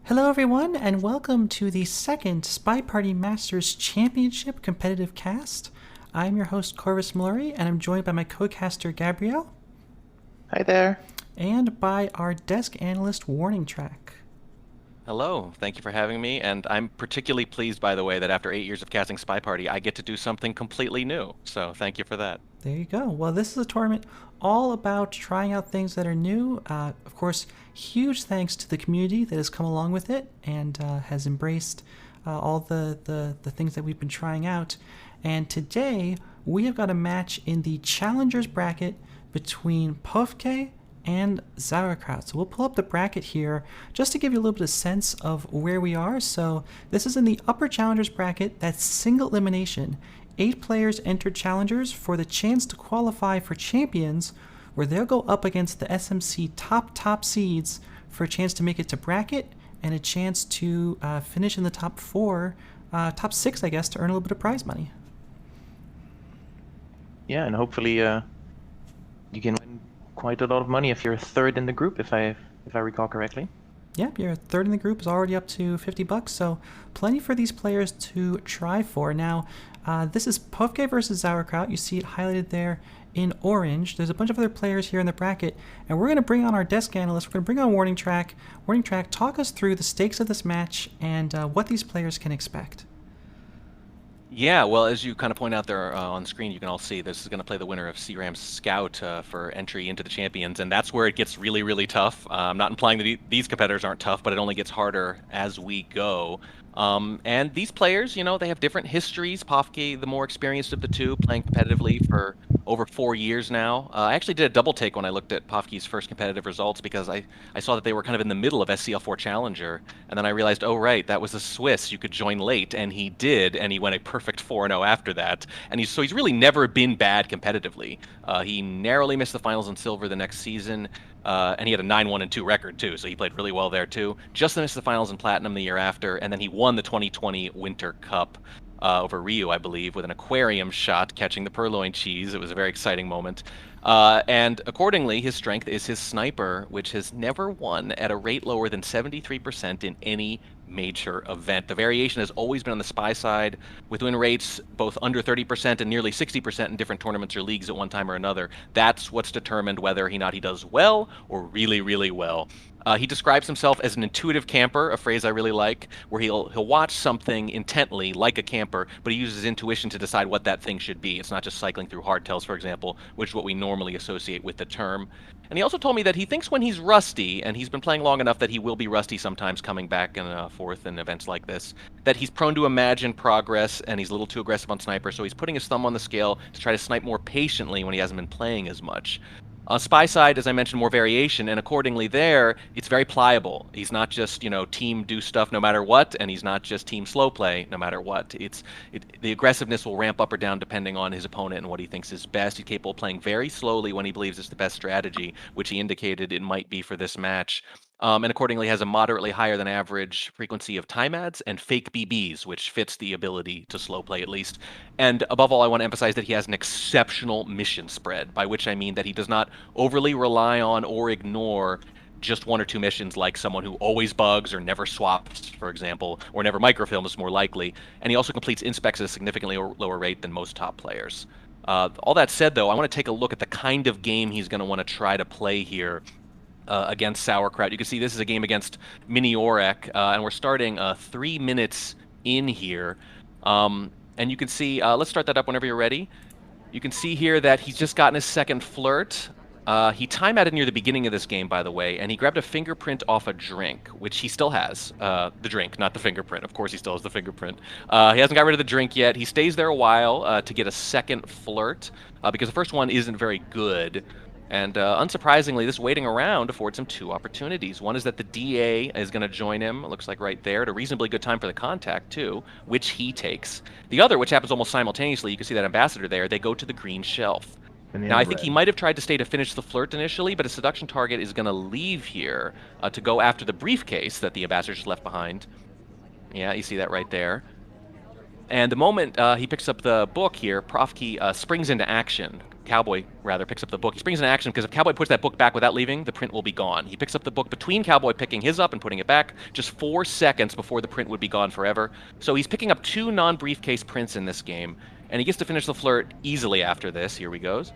Hello everyone, and welcome to the second SpyParty Masters Championship competitive cast. I'm your host Corvus Mallory, and I'm joined by my co-caster Gabrielle. Hi there. And by our desk analyst Warning Track. Hello, thank you for having me, and I'm particularly pleased, by the way, that after 8 years of casting SpyParty, I get to do something completely new, so thank you for that. There you go. Well, this is a tournament all about trying out things that are new. Of course, huge thanks to the community that has come along with it and has embraced all the things that we've been trying out. And today, we have got a match in the Challengers bracket between Pofke and Sauerkraut. So we'll pull up the bracket here just to give you a little bit of sense of where we are. So this is in the upper Challengers bracket. That's single elimination. 8 players enter Challengers for the chance to qualify for Champions, where they'll go up against the SMC top seeds for a chance to make it to bracket and a chance to finish in the top 6, I guess, to earn a little bit of prize money. Yeah, and hopefully you can win quite a lot of money if you're third in the group, if I recall correctly. Yep, your third in the group is already up to $50, so plenty for these players to try for. Now, this is Pofke versus Sauerkraut. You see it highlighted there in orange. There's a bunch of other players here in the bracket, and we're going to bring on our desk analyst. We're going to bring on Warning Track. Warning Track, talk us through the stakes of this match and what these players can expect. Yeah, well, as you kind of point out there on the screen, you can all see this is going to play the winner of CRAM's Scout for entry into the Champions, and that's where it gets really, really tough. I'm not implying that these competitors aren't tough, but it only gets harder as we go. And these players, you know, they have different histories. Pofke, the more experienced of the two, playing competitively for over 4 years now. I actually did a double take when I looked at Pofke's first competitive results because I saw that they were kind of in the middle of SCL4 Challenger, and then I realized, oh right, that was a Swiss. You could join late, and he did, and he went a perfect 4-0 after that. And so he's really never been bad competitively. He narrowly missed the finals in silver the next season. And he had a 9-1-2 record too, so he played really well there too. Just missed the finals in platinum the year after, and then he won the 2020 Winter Cup over Ryu, I believe, with an aquarium shot catching the purloin cheese. It was a very exciting moment. And accordingly, his strength is his sniper, which has never won at a rate lower than 73% in any major event. The variation has always been on the spy side, with win rates both under 30% and nearly 60% in different tournaments or leagues at one time or another. That's what's determined whether or not he does well or really, really well. He describes himself as an intuitive camper, a phrase I really like, where he'll watch something intently like a camper, but he uses intuition to decide what that thing should be. It's not just cycling through hardtails, for example, which is what we normally associate with the term. And he also told me that he thinks when he's rusty, and he's been playing long enough that he will be rusty sometimes coming back and forth in events like this, that he's prone to imagine progress, and he's a little too aggressive on sniper, so he's putting his thumb on the scale to try to snipe more patiently when he hasn't been playing as much. On spy side, as I mentioned, more variation, and accordingly there, it's very pliable. He's not just, you know, team do stuff no matter what, and he's not just team slow play no matter what. The aggressiveness will ramp up or down depending on his opponent and what he thinks is best. He's capable of playing very slowly when he believes it's the best strategy, which he indicated it might be for this match. And accordingly has a moderately higher than average frequency of time ads and fake BBs, which fits the ability to slow play at least. And above all, I want to emphasize that he has an exceptional mission spread, by which I mean that he does not overly rely on or ignore just 1 or 2 missions like someone who always bugs or never swaps, for example, or never microfilms more likely. And he also completes inspects at a significantly lower rate than most top players. All that said, though, I want to take a look at the kind of game he's going to want to try to play here. Against Sauerkraut. You can see this is a game against Miniorek, and we're starting 3 minutes in here. And you can see, let's start that up whenever you're ready. You can see here that he's just gotten his second flirt. He time-added near the beginning of this game, by the way, and he grabbed a fingerprint off a drink, which he still has. The drink, not the fingerprint. Of course he still has the fingerprint. He hasn't got rid of the drink yet. He stays there a while to get a second flirt, because the first one isn't very good. And unsurprisingly, this waiting around affords him 2 opportunities. One is that the DA is going to join him, it looks like right there, at a reasonably good time for the contact, too, which he takes. The other, which happens almost simultaneously, you can see that ambassador there, they go to the green shelf. Now, I think he might have tried to stay to finish the flirt initially, but his seduction target is going to leave here to go after the briefcase that the ambassador just left behind. Yeah, you see that right there. And the moment he picks up the book here, Pofke springs into action. Cowboy rather picks up the book. He springs into action because if Cowboy puts that book back without leaving, the print will be gone. He picks up the book between Cowboy picking his up and putting it back just 4 seconds before the print would be gone forever. So he's picking up 2 non-briefcase prints in this game, and he gets to finish the flirt easily after this. Here we goes.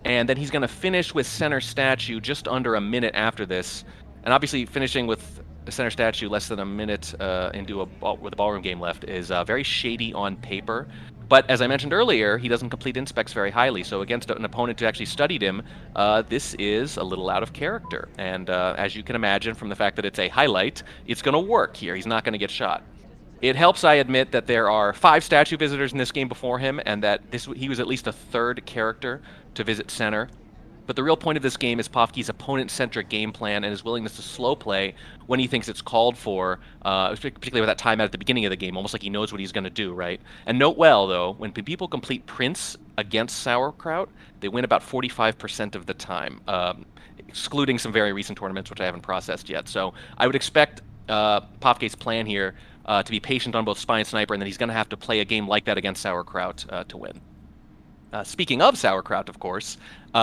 And then he's going to finish with center statue just under a minute after this. And obviously finishing with the center statue less than a minute with a ballroom game left is very shady on paper. But as I mentioned earlier, he doesn't complete inspects very highly, so against an opponent who actually studied him, this is a little out of character. And as you can imagine from the fact that it's a highlight, it's going to work here. He's not going to get shot. It helps, I admit, that there are 5 statue visitors in this game before him, and that he was at least a 3rd character to visit center. But the real point of this game is Pofke's opponent-centric game plan and his willingness to slow play when he thinks it's called for, particularly with that timeout at the beginning of the game, almost like he knows what he's going to do, right? And note well, though, when people complete prints against Sauerkraut, they win about 45% of the time, excluding some very recent tournaments, which I haven't processed yet. So I would expect Pofke's plan here to be patient on both Spy and Sniper, and then he's going to have to play a game like that against Sauerkraut to win. Speaking of Sauerkraut, of course,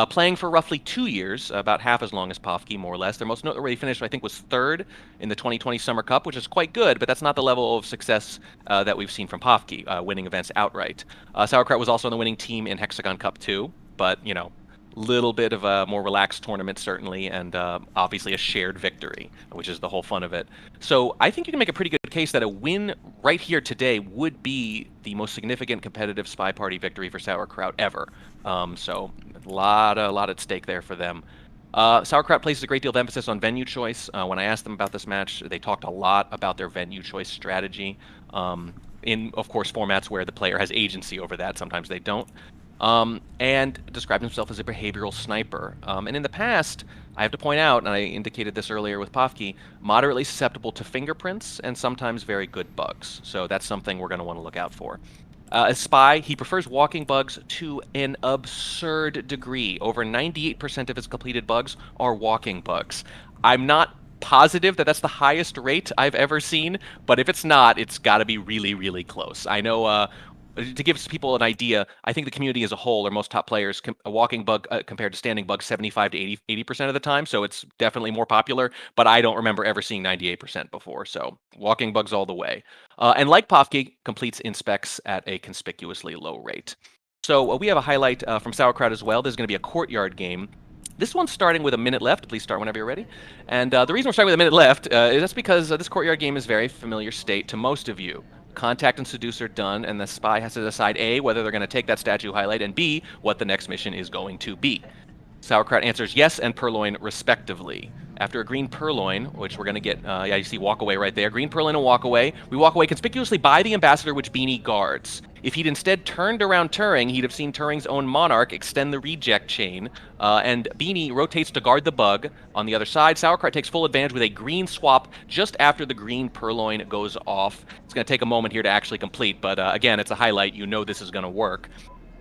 playing for roughly 2 years, about half as long as Pofke, more or less. Their most noteworthy finish, I think, was 3rd in the 2020 Summer Cup, which is quite good, but that's not the level of success that we've seen from Pofke, winning events outright. Sauerkraut was also on the winning team in Hexagon Cup 2, but, you know, little bit of a more relaxed tournament, certainly, and obviously a shared victory, which is the whole fun of it. So I think you can make a pretty good case that a win right here today would be the most significant competitive Spy Party victory for Sauerkraut ever. So a lot at stake there for them. Sauerkraut places a great deal of emphasis on venue choice. When I asked them about this match, they talked a lot about their venue choice strategy. In, of course, formats where the player has agency over that. Sometimes they don't. And described himself as a behavioral sniper. And in the past, I have to point out, and I indicated this earlier with Pofke, moderately susceptible to fingerprints and sometimes very good bugs. So that's something we're going to want to look out for. As Spy, he prefers walking bugs to an absurd degree. Over 98% of his completed bugs are walking bugs. I'm not positive that that's the highest rate I've ever seen, but if it's not, it's got to be really, really close. I know to give people an idea, I think the community as a whole, or most top players, a walking bug compared to standing bug 75 to 80% of the time, so it's definitely more popular, but I don't remember ever seeing 98% before, so walking bugs all the way. And like Pofke, completes inspects at a conspicuously low rate. So we have a highlight from Sauerkraut as well. There's going to be a courtyard game. This one's starting with a minute left. Please start whenever you're ready. And the reason we're starting with a minute left is that's because this courtyard game is very familiar state to most of you. Contact and Seduce are done, and the Spy has to decide A, whether they're going to take that statue highlight, and B, what the next mission is going to be. Sauerkraut answers yes and Purloin respectively. After a green Purloin, which we're going to get, yeah, you see walk away right there. Green Purloin and walk away. We walk away conspicuously by the Ambassador, which Beanie guards. If he'd instead turned around Turing, he'd have seen Turing's own Monarch extend the reject chain, and Beanie rotates to guard the bug. On the other side, Sauerkraut takes full advantage with a green swap just after the green Purloin goes off. It's going to take a moment here to actually complete, but again, it's a highlight. You know this is going to work.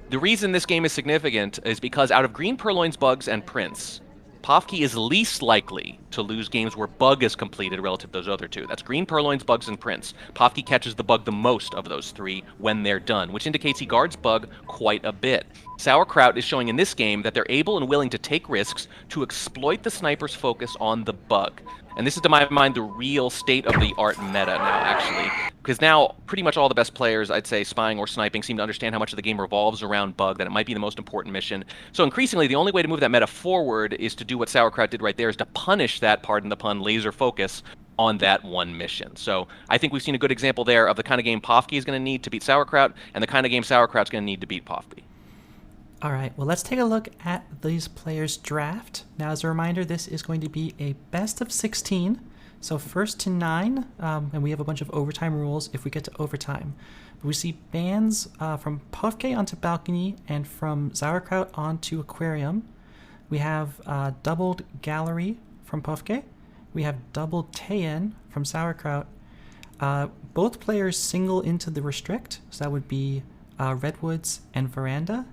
The reason this game is significant is because out of Green Purloin's bugs and prints, Pofke is least likely to lose games where bug is completed relative to those other two. That's Green Purloin's bugs and prints. Pofke catches the bug the most of those 3 when they're done, which indicates he guards bug quite a bit. Sauerkraut is showing in this game that they're able and willing to take risks to exploit the sniper's focus on the bug. And this is, to my mind, the real state-of-the-art meta now, actually. Because now, pretty much all the best players, I'd say, spying or sniping, seem to understand how much of the game revolves around bug, that it might be the most important mission. So increasingly, the only way to move that meta forward is to do what Sauerkraut did right there, is to punish that, pardon the pun, laser focus on that one mission. So I think we've seen a good example there of the kind of game Pofke is going to need to beat Sauerkraut, and the kind of game Sauerkraut's going to need to beat Pofke. All right, well, let's take a look at these players' draft. Now, as a reminder, this is going to be a best of 16. So first to 9, and we have a bunch of overtime rules if we get to overtime. We see bans from Pofke onto Balcony and from Sauerkraut onto Aquarium. We have doubled Gallery from Pofke. We have doubled Tayen from Sauerkraut. Both players single into the restrict, so that would be Redwoods and Veranda.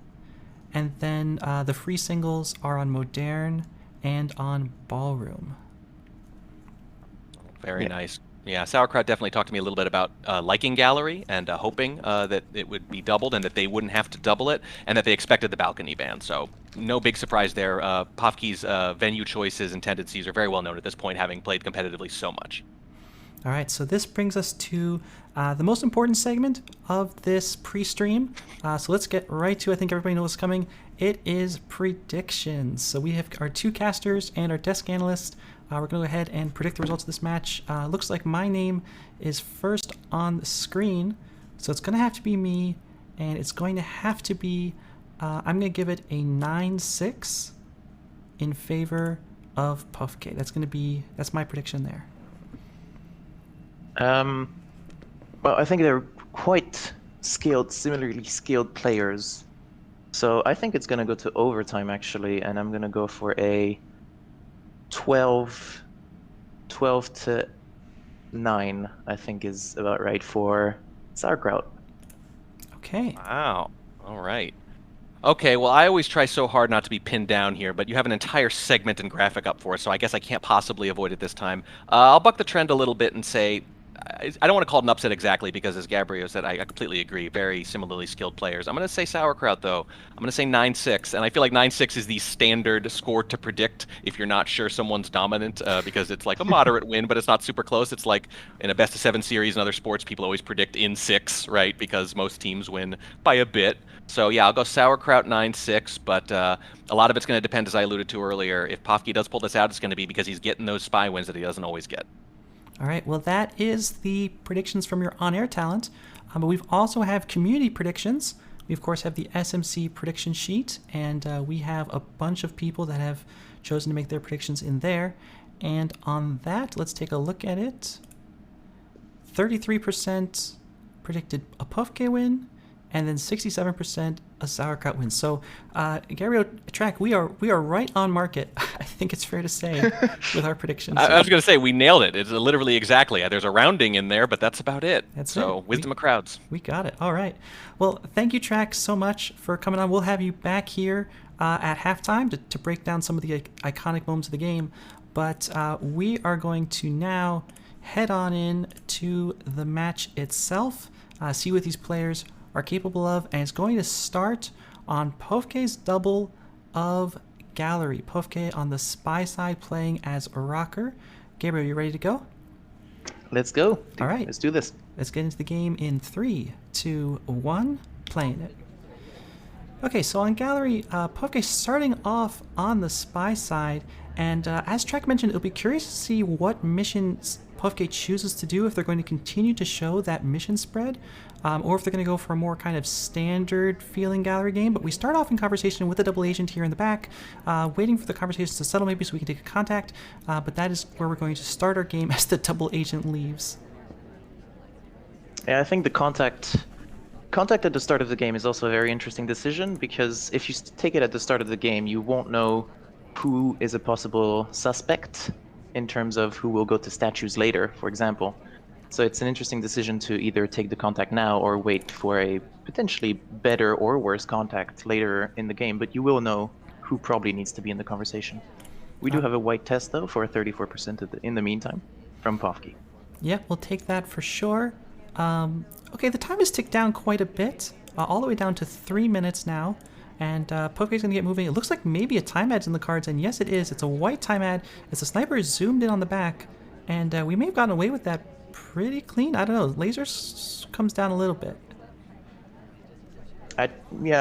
And then the free singles are on Moderne and on Ballroom. Very nice. Yeah, Sauerkraut definitely talked to me a little bit about liking Gallery and hoping that it would be doubled and that they wouldn't have to double it, and that they expected the balcony ban. So no big surprise there. Pofke's venue choices and tendencies are very well known at this point, having played competitively so much. All right, so this brings us to the most important segment of this pre-stream. So let's get right to, I think everybody knows what's coming. It is predictions. So we have our two casters and our desk analyst. We're going to go ahead and predict the results of this match. Looks like my name is first on the screen, so it's going to have to be me, and it's going to have to be, I'm going to give it a 9-6 in favor of Pofke. That's my prediction there. Well, I think they're quite skilled, similarly skilled players. So I think it's going to go to overtime, actually, and I'm going to go for a 12 to 9, I think is about right for Sauerkraut. Okay. Wow. All right. Okay, well, I always try so hard not to be pinned down here, but you have an entire segment and graphic up for us, so I guess I can't possibly avoid it this time. I'll buck the trend a little bit and say, I don't want to call it an upset exactly, because as Gabriel said, I completely agree. Very similarly skilled players. I'm going to say Sauerkraut, though. I'm going to say 9-6, and I feel like 9-6 is the standard score to predict if you're not sure someone's dominant, because it's like a moderate win, but it's not super close. It's like in a best-of-7 series in other sports, people always predict in 6, right, because most teams win by a bit. So yeah, I'll go Sauerkraut 9-6, but a lot of it's going to depend, as I alluded to earlier. If Pofke does pull this out, it's going to be because he's getting those spy wins that he doesn't always get. All right, well, that is the predictions from your on-air talent, but we've also have community predictions. We, of course, have the SMC prediction sheet, and we have a bunch of people that have chosen to make their predictions in there. And on that, let's take a look at it. 33% predicted a Pofke win, and then 67% a Sauerkraut win. So, Gabriel Track, we are right on market. I think it's fair to say with our predictions. I was going to say we nailed it. It's literally exactly. There's a rounding in there, but that's about it. So wisdom of crowds. We got it. All right. Well, thank you, Track, so much for coming on. We'll have you back here at halftime to break down some of the iconic moments of the game. But we are going to now head on in to the match itself, see what these players are capable of, and it's going to start on Pofke's double of Gallery. Pofke on the spy side playing as a rocker. Gabriel, you ready to go? Let's go. All right. Let's do this. Let's get into the game in 3, 2, 1, playing it. Okay, so on Gallery, Pofke starting off on the spy side, and as Trek mentioned, it'll be curious to see what missions Pofke chooses to do, if they're going to continue to show that mission spread, or if they're going to go for a more kind of standard feeling Gallery game. But we start off in conversation with the double agent here in the back, waiting for the conversations to settle maybe so we can take a contact, but that is where we're going to start our game as the double agent leaves. Yeah, I think the contact at the start of the game is also a very interesting decision, because if you take it at the start of the game, you won't know who is a possible suspect in terms of who will go to statues later, for example. So it's an interesting decision to either take the contact now or wait for a potentially better or worse contact later in the game, but you will know who probably needs to be in the conversation. We do have a white test, though, for 34% in the meantime, from Pofke. Yeah, we'll take that for sure. Okay, the time has ticked down quite a bit, all the way down to 3 minutes now. And Pofke's going to get moving. It looks like maybe a time ad's in the cards, and yes, it is. It's a white time ad. As the sniper is zoomed in on the back, and we may have gotten away with that pretty clean. I don't know. Laser comes down a little bit. I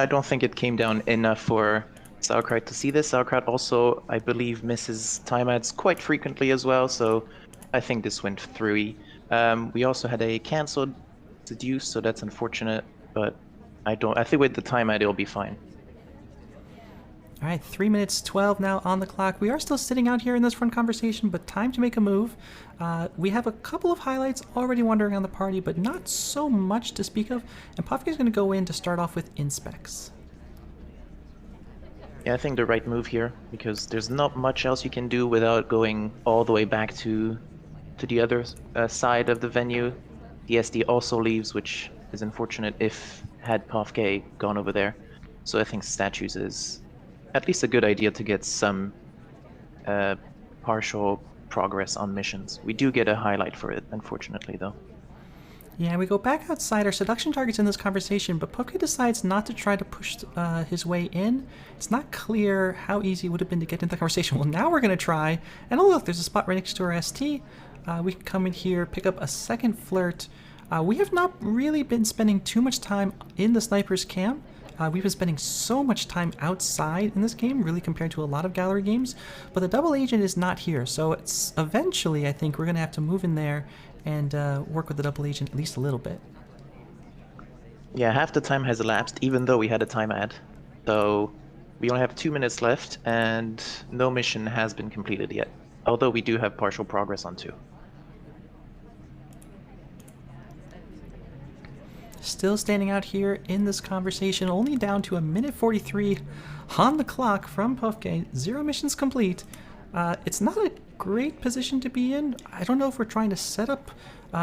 don't think it came down enough for Sauerkraut to see this. Sauerkraut also, I believe, misses time ads quite frequently as well, so I think this went through. We also had a cancelled seduce, so that's unfortunate, but I think with the time ad it'll be fine. All right, 3 minutes 12 now on the clock. We are still sitting out here in this front conversation, but time to make a move. We have a couple of highlights already wandering on the party, but not so much to speak of. And Pofke is going to go in to start off with inspects. Yeah, I think the right move here, because there's not much else you can do without going all the way back to the other side of the venue. The SD also leaves, which is unfortunate if had Pofke gone over there. So I think statues is at least a good idea to get some partial progress on missions. We do get a highlight for it, unfortunately, though. Yeah, we go back outside. Our seduction target's in this conversation, but Pofke decides not to try to push his way in. It's not clear how easy it would have been to get into the conversation. Well, now we're going to try. And oh, look, there's a spot right next to our ST. We can come in here, pick up a second flirt. We have not really been spending too much time in the sniper's camp. We've been spending so much time outside in this game, really compared to a lot of gallery games. But the double agent is not here, so it's eventually, I think, we're going to have to move in there and work with the double agent at least a little bit. Yeah, half the time has elapsed, even though we had a time ad. So we only have 2 minutes left, and no mission has been completed yet. Although we do have partial progress on 2. Still standing out here in this conversation, only down to 1:43 on the clock from Pofke. 0 missions complete. It's not a great position to be in. I don't know if we're trying to set up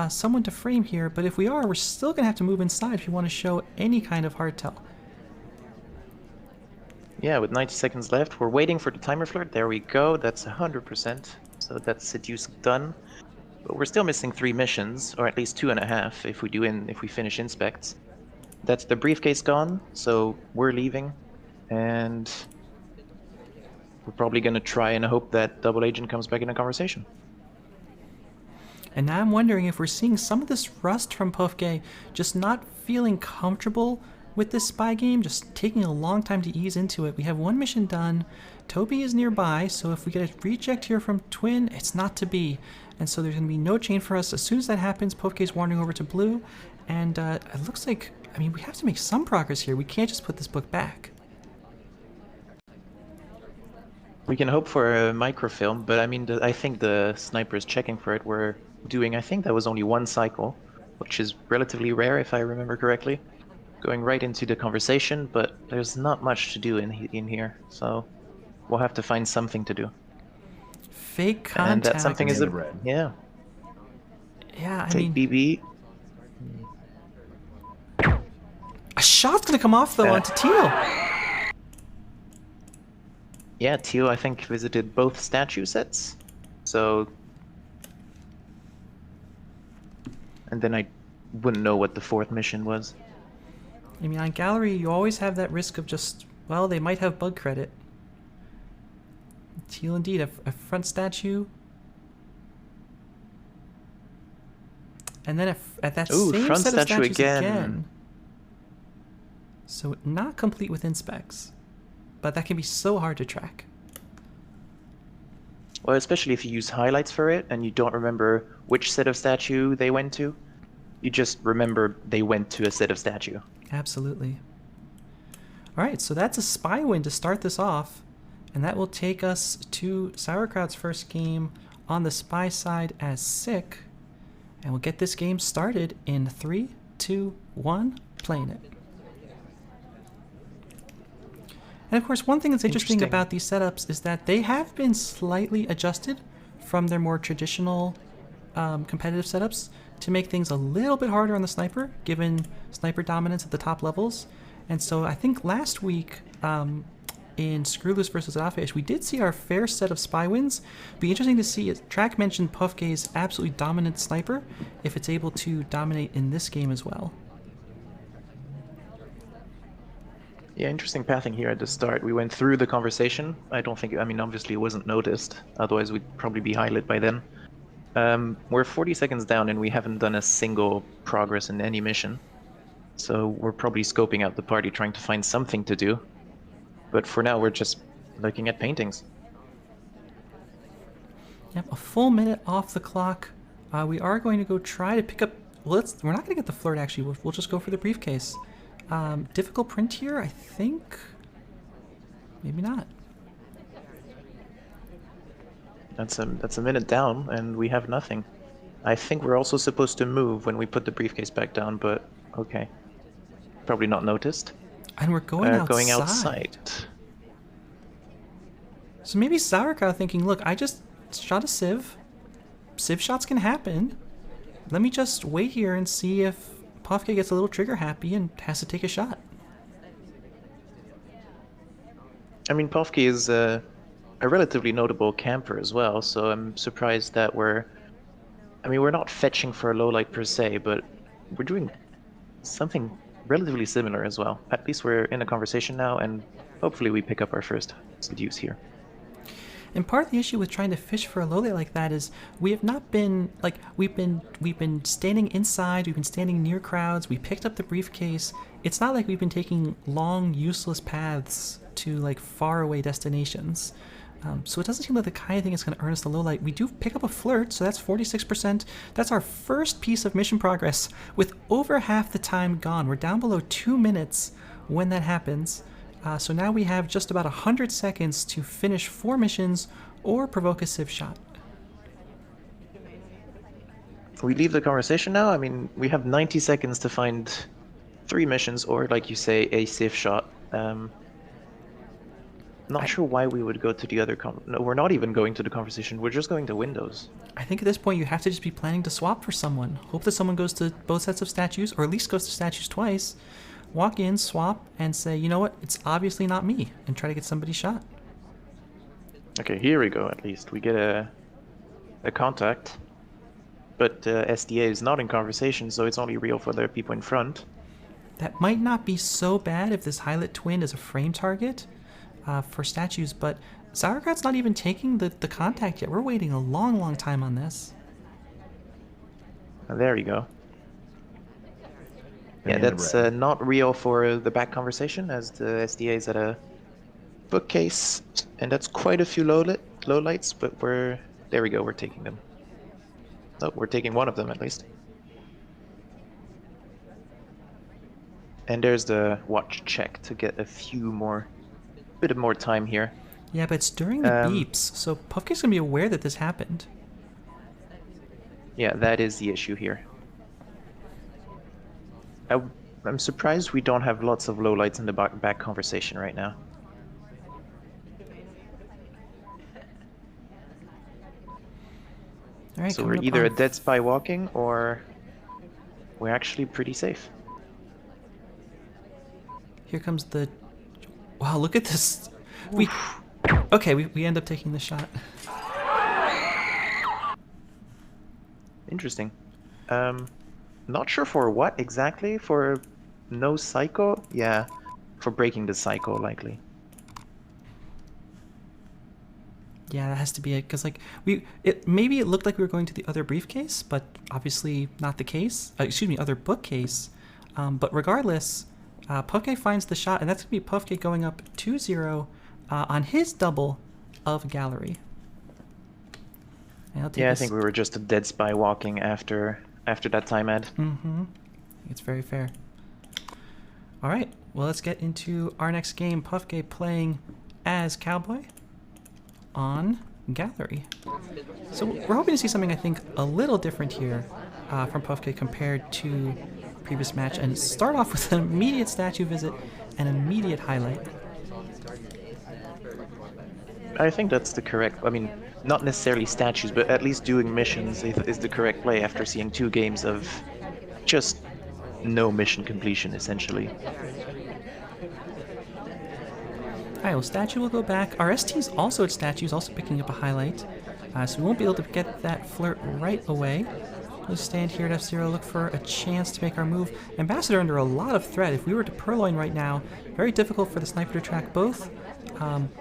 someone to frame here, but if we are, we're still going to have to move inside if you want to show any kind of hardtail. Yeah, with 90 seconds left, we're waiting for the timer flirt. There we go. That's 100%. So that's seduce done. But we're still missing 3 missions, or at least 2.5 if we finish inspects. That's the briefcase gone, so we're leaving, and we're probably going to try and hope that double agent comes back in the conversation. And now I'm wondering if we're seeing some of this rust from Pofke, just not feeling comfortable with this spy game, just taking a long time to ease into it. We have 1 mission done. Toby is nearby, so if we get a reject here from Twin, it's not to be. And so there's going to be no chain for us. As soon as that happens, Pofke's wandering over to blue. And it looks like, I mean, we have to make some progress here. We can't just put this book back. We can hope for a microfilm, but I mean, I think the sniper is checking for it. We're doing, I think that was only 1 cycle, which is relatively rare if I remember correctly. Going right into the conversation, but there's not much to do in here, so we'll have to find something to do. Fake contact. And that something is Yeah, I Take mean, BB. a shot's gonna come off though onto Teal. Yeah, Teal I think visited both statue sets, so, and then I wouldn't know what the 4th mission was. I mean, on gallery, you always have that risk of just, well, they might have bug credit. Teal indeed, a front statue. And then at that Ooh, same front set of statue statues again. So not complete with inspects, but that can be so hard to track. Well, especially if you use highlights for it and you don't remember which set of statue they went to. You just remember they went to a set of statue. Absolutely. All right, so that's a spy win to start this off. And that will take us to Sauerkraut's first game on the spy side as Sick. And we'll get this game started in 3, 2, 1, playing it. And of course, one thing that's interesting about these setups is that they have been slightly adjusted from their more traditional competitive setups to make things a little bit harder on the sniper, given sniper dominance at the top levels. And so I think last week, in Screwless versus Afish, we did see our fair set of spy wins. Be interesting to see, as Track mentioned, Pofke's absolutely dominant sniper, if it's able to dominate in this game as well. Yeah, interesting pathing here at the start. We went through the conversation. I mean, obviously it wasn't noticed. Otherwise we'd probably be highlighted by then. We're 40 seconds down and we haven't done a single progress in any mission. So we're probably scoping out the party, trying to find something to do. But for now, we're just looking at paintings. Yep, a full minute off the clock. We are going to go try to pick up... Well, we're not going to get the flirt, actually. We'll just go for the briefcase. Difficult print here, I think. Maybe not. That's a minute down, and we have nothing. I think we're also supposed to move when we put the briefcase back down, but okay. Probably not noticed. And we're going outside. Going outside. So maybe Sauerkraut thinking, look, I just shot a Civ. Civ shots can happen. Let me just wait here and see if Pofke gets a little trigger happy and has to take a shot. I mean, Pofke is a relatively notable camper as well, so I'm surprised that we're not fetching for a low light per se, but we're doing something relatively similar as well. At least we're in a conversation now, and hopefully we pick up our first seduce here. And part of the issue with trying to fish for a low light like that is we have not been like we've been standing inside, we've been standing near crowds, we picked up the briefcase. It's not like we've been taking long, useless paths to like faraway destinations. So it doesn't seem like the kind of thing that's going to earn us the low light. We do pick up a flirt, so that's 46%. That's our first piece of mission progress with over half the time gone. We're down below 2 minutes when that happens. So now we have just about 100 seconds to finish 4 missions or provoke a civ shot. We leave the conversation now. I mean, we have 90 seconds to find 3 missions or, like you say, a civ shot. Not sure why we would go to the other no, we're not even going to the conversation. We're just going to Windows. I think at this point you have to just be planning to swap for someone. Hope that someone goes to both sets of statues, or at least goes to statues twice. Walk in, swap, and say, you know what, it's obviously not me, and try to get somebody shot. Okay, here we go, at least. We get a contact. But SDA is not in conversation, so it's only real for the people in front. That might not be so bad if this Hylet twin is a frame target for statues, but Sauerkraut's not even taking the contact yet. We're waiting a long, long time on this. There you go. Yeah, that's not real for the back conversation, as the SDA is at a bookcase, and that's quite a few low lights, but there we go, we're taking them. Oh, we're taking one of them at least. And there's the watch check to get a bit of more time here. Yeah, but it's during the beeps, so Pofke's gonna be aware that this happened. Yeah, that is the issue here. I'm surprised we don't have lots of lowlights in the back conversation right now. All right, so we're either a dead spy walking, or we're actually pretty safe. Here comes the... Wow, look at this. We end up taking the shot. Interesting. Not sure for what exactly. For no psycho? Yeah, for breaking the psycho, likely. Yeah, that has to be it, because like maybe it looked like we were going to the other briefcase, but obviously not the case. Excuse me, other bookcase. But regardless, Pofke finds the shot, and that's gonna be Pofke going up 2-0 on his double of gallery. Yeah, I think we were just a dead spy walking after that time ad. Mm-hmm. It's very fair. All right, well, let's get into our next game. Pofke playing as Cowboy on gallery. So we're hoping to see something, I think, a little different here from Pofke compared to previous match, and start off with an immediate statue visit and immediate highlight. I think that's the correct, I mean, not necessarily statues, but at least doing missions is the correct play after seeing 2 games of just no mission completion, essentially. Alright, well, statue will go back. Our ST's also at statues, also picking up a highlight. So we won't be able to get that flirt right away. We'll stand here at F0, look for a chance to make our move. Ambassador under a lot of threat. If we were to Purloin right now, very difficult for the sniper to track both,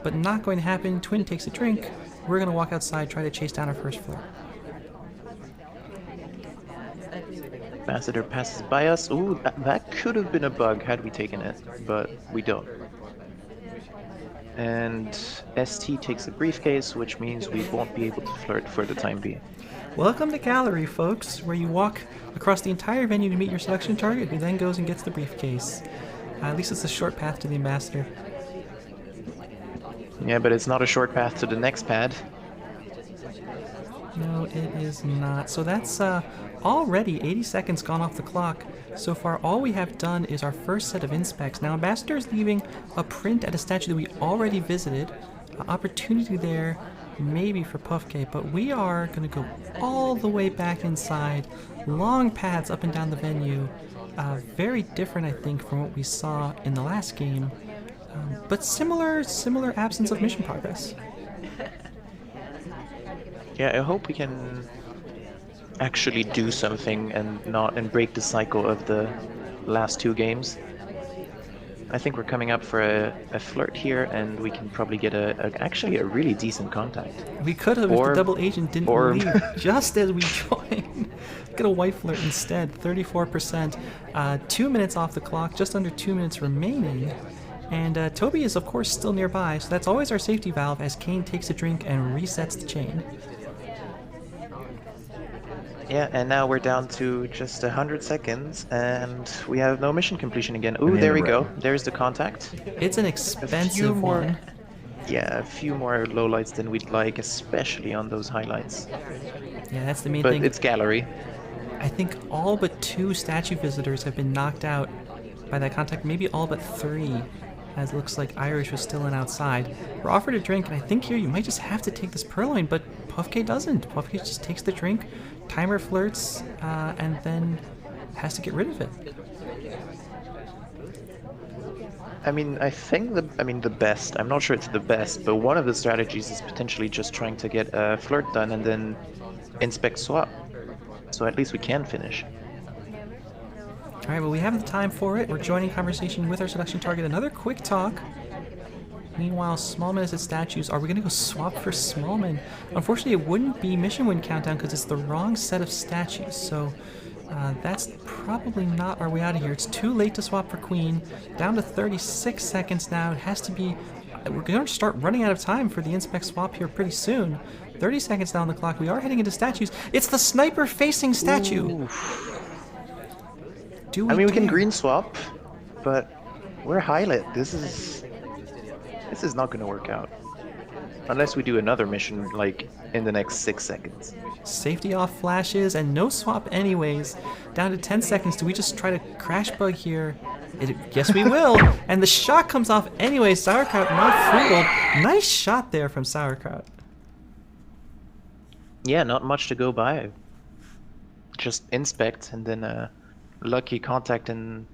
but not going to happen. Twin takes a drink. We're going to walk outside, try to chase down our first flirt. Ambassador passes by us. Ooh, that could have been a bug had we taken it, but we don't. And ST takes a briefcase, which means we won't be able to flirt for the time being. Welcome to Gallery, folks, where you walk across the entire venue to meet your selection target, who then goes and gets the briefcase. At least it's a short path to the Ambassador. Yeah, but it's not a short path to the next pad. No, it is not. So that's already 80 seconds gone off the clock. So far, all we have done is our first set of inspects. Now, Ambassador is leaving a print at a statue that we already visited. Opportunity there, maybe for Pofke, but we are going to go all the way back inside. Long paths up and down the venue. Very different, I think, from what we saw in the last game. But similar absence of mission progress. Yeah, I hope we can actually do something and break the cycle of the last two games. I think we're coming up for a flirt here, and we can probably get actually a really decent contact. We could have if the double agent didn't leave just as we joined. Get a white flirt instead, 34%. 2 minutes off the clock, just under 2 minutes remaining. And Toby is, of course, still nearby, so that's always our safety valve as Kane takes a drink and resets the chain. Yeah, and now we're down to just 100 seconds, and we have no mission completion again. Ooh, there we go. There's the contact. It's an expensive one. Yeah, a few more lowlights than we'd like, especially on those highlights. Yeah, that's the main thing. But it's gallery. I think all but 2 statue visitors have been knocked out by that contact. Maybe all but 3, as it looks like Irish was still in outside. We're offered a drink, and I think here you might just have to take this purloin, but Pofke doesn't. Pofke just takes the drink, timer flirts, and then has to get rid of it. I mean, I think the best, I'm not sure it's the best, but one of the strategies is potentially just trying to get a flirt done and then inspect swap. So at least we can finish. Alright, well we have the time for it. We're joining conversation with our selection target. Another quick talk. Meanwhile, Smallman is at statues. Are we going to go swap for Smallman? Unfortunately, it wouldn't be mission win countdown because it's the wrong set of statues. So that's probably not our way out of here. It's too late to swap for Queen. Down to 36 seconds now. It has to be... We're going to start running out of time for the inspect swap here pretty soon. 30 seconds down the clock. We are heading into statues. It's the sniper facing statue. I mean, we can green swap, but we're highlight. This is not going to work out. Unless we do another mission, like, in the next 6 seconds. Safety off flashes and no swap anyways. Down to 10 seconds. Do we just try to crash bug here? Yes, we will. And the shot comes off anyway. Sauerkraut not fooled. Nice shot there from Sauerkraut. Yeah, not much to go by. Just inspect, and then lucky contact and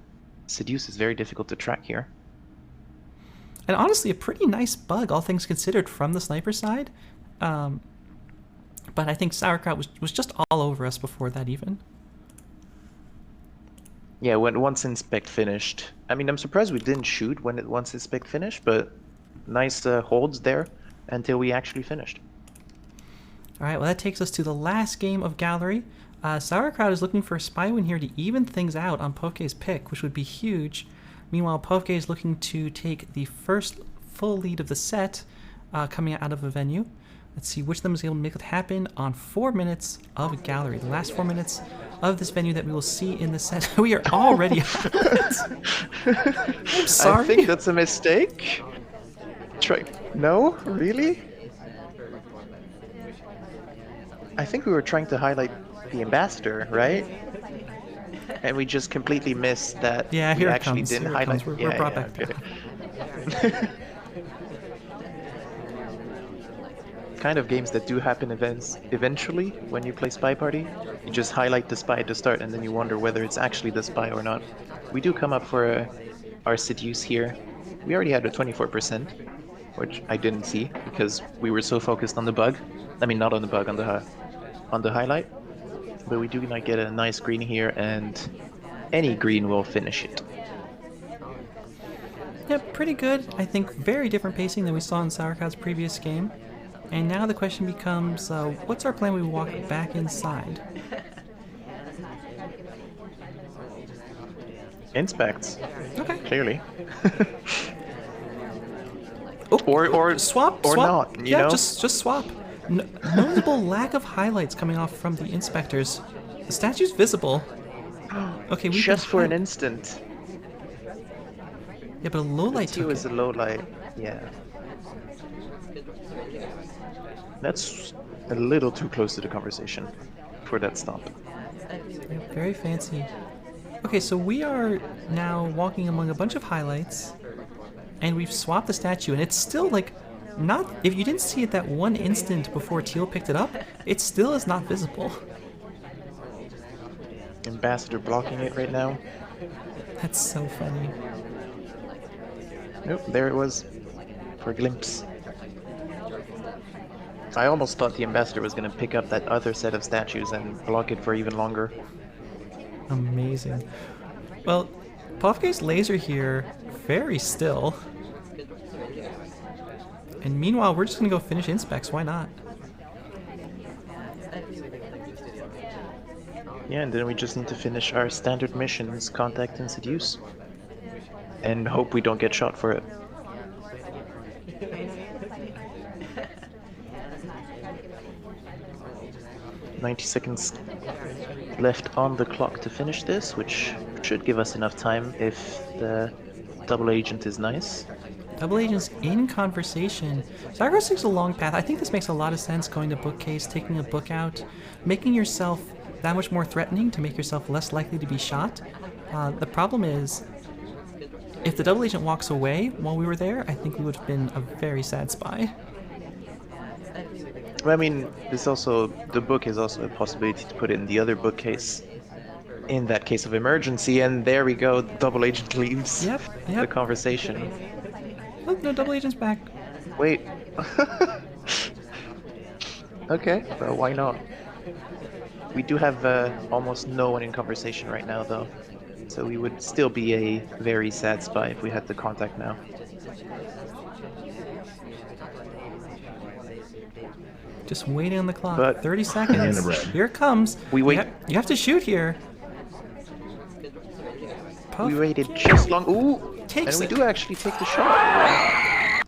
seduce is very difficult to track here. And honestly, a pretty nice bug, all things considered, from the sniper side. But I think Sauerkraut was just all over us before that even. Yeah, once inspect finished. I mean, I'm surprised we didn't shoot once inspect finished, but nice holds there until we actually finished. All right, well, that takes us to the last game of Gallery. Sauerkraut is looking for a spy win here to even things out on Pofke's pick, which would be huge. Meanwhile, Pofke is looking to take the first full lead of the set coming out of a venue. Let's see which of them is able to make it happen on 4 minutes of Gallery. The last 4 minutes of this venue that we will see in the set. We are already out of it. I'm sorry. I think that's a mistake. No? Really? I think we were trying to highlight the ambassador, right? And we just completely missed that. Yeah, here we it actually comes. didn't Here it highlight. comes. We're brought back down. Kind of games that do happen eventually when you play Spy Party. You just highlight the spy at the start, and then you wonder whether it's actually the spy or not. We do come up for our seduce here. We already had a 24%, which I didn't see because we were so focused on the bug. I mean, not on the bug, on the highlight. But we do not get a nice green here, and any green will finish it. Yeah, pretty good. I think very different pacing than we saw in Sauerkraut's previous game. And now the question becomes, what's our plan when we walk back inside? Inspects. Okay. Clearly. Oh, or swap, or swap. not. You know? just swap. Noticeable lack of highlights coming off from the inspectors. The statue's visible. Okay, we just for an instant. Yeah, but a low light took was a low light. Yeah. That's a little too close to the conversation for that stop. Yeah, very fancy. Okay, so we are now walking among a bunch of highlights, and we've swapped the statue, and it's still like not. If you didn't see it that one instant before Teal picked it up, it still is not visible. Ambassador blocking it right now. That's so funny. Nope, there it was for a glimpse. I almost thought the ambassador was going to pick up that other set of statues and block it for even longer. Amazing. Well, Pofke's laser here, very still. And meanwhile, we're just gonna go finish Inspecs, why not? Yeah, and then we just need to finish our standard missions, contact and seduce. And hope we don't get shot for it. "90 seconds left on the clock to finish this, which should give us enough time if the double agent is nice." Double agents in conversation. Sauerkraut takes a long path. I think this makes a lot of sense, going to bookcase, taking a book out, making yourself that much more threatening to make yourself less likely to be shot. The problem is, if the double agent walks away while we were there, I think we would have been a very sad spy. I mean, the book is also a possibility to put it in the other bookcase in that case of emergency, and there we go, the double agent leaves Yep. the conversation. Oh, no, double agent's back. Wait. Okay, well, why not? We do have almost no one in conversation right now, though, so we would still be a very sad spy if we had the contact now. Just waiting on the clock. But- 30 seconds. Here it comes. We wait- You have to shoot here. Puff We waited just long. Ooh! takes And we it. do actually take the shot.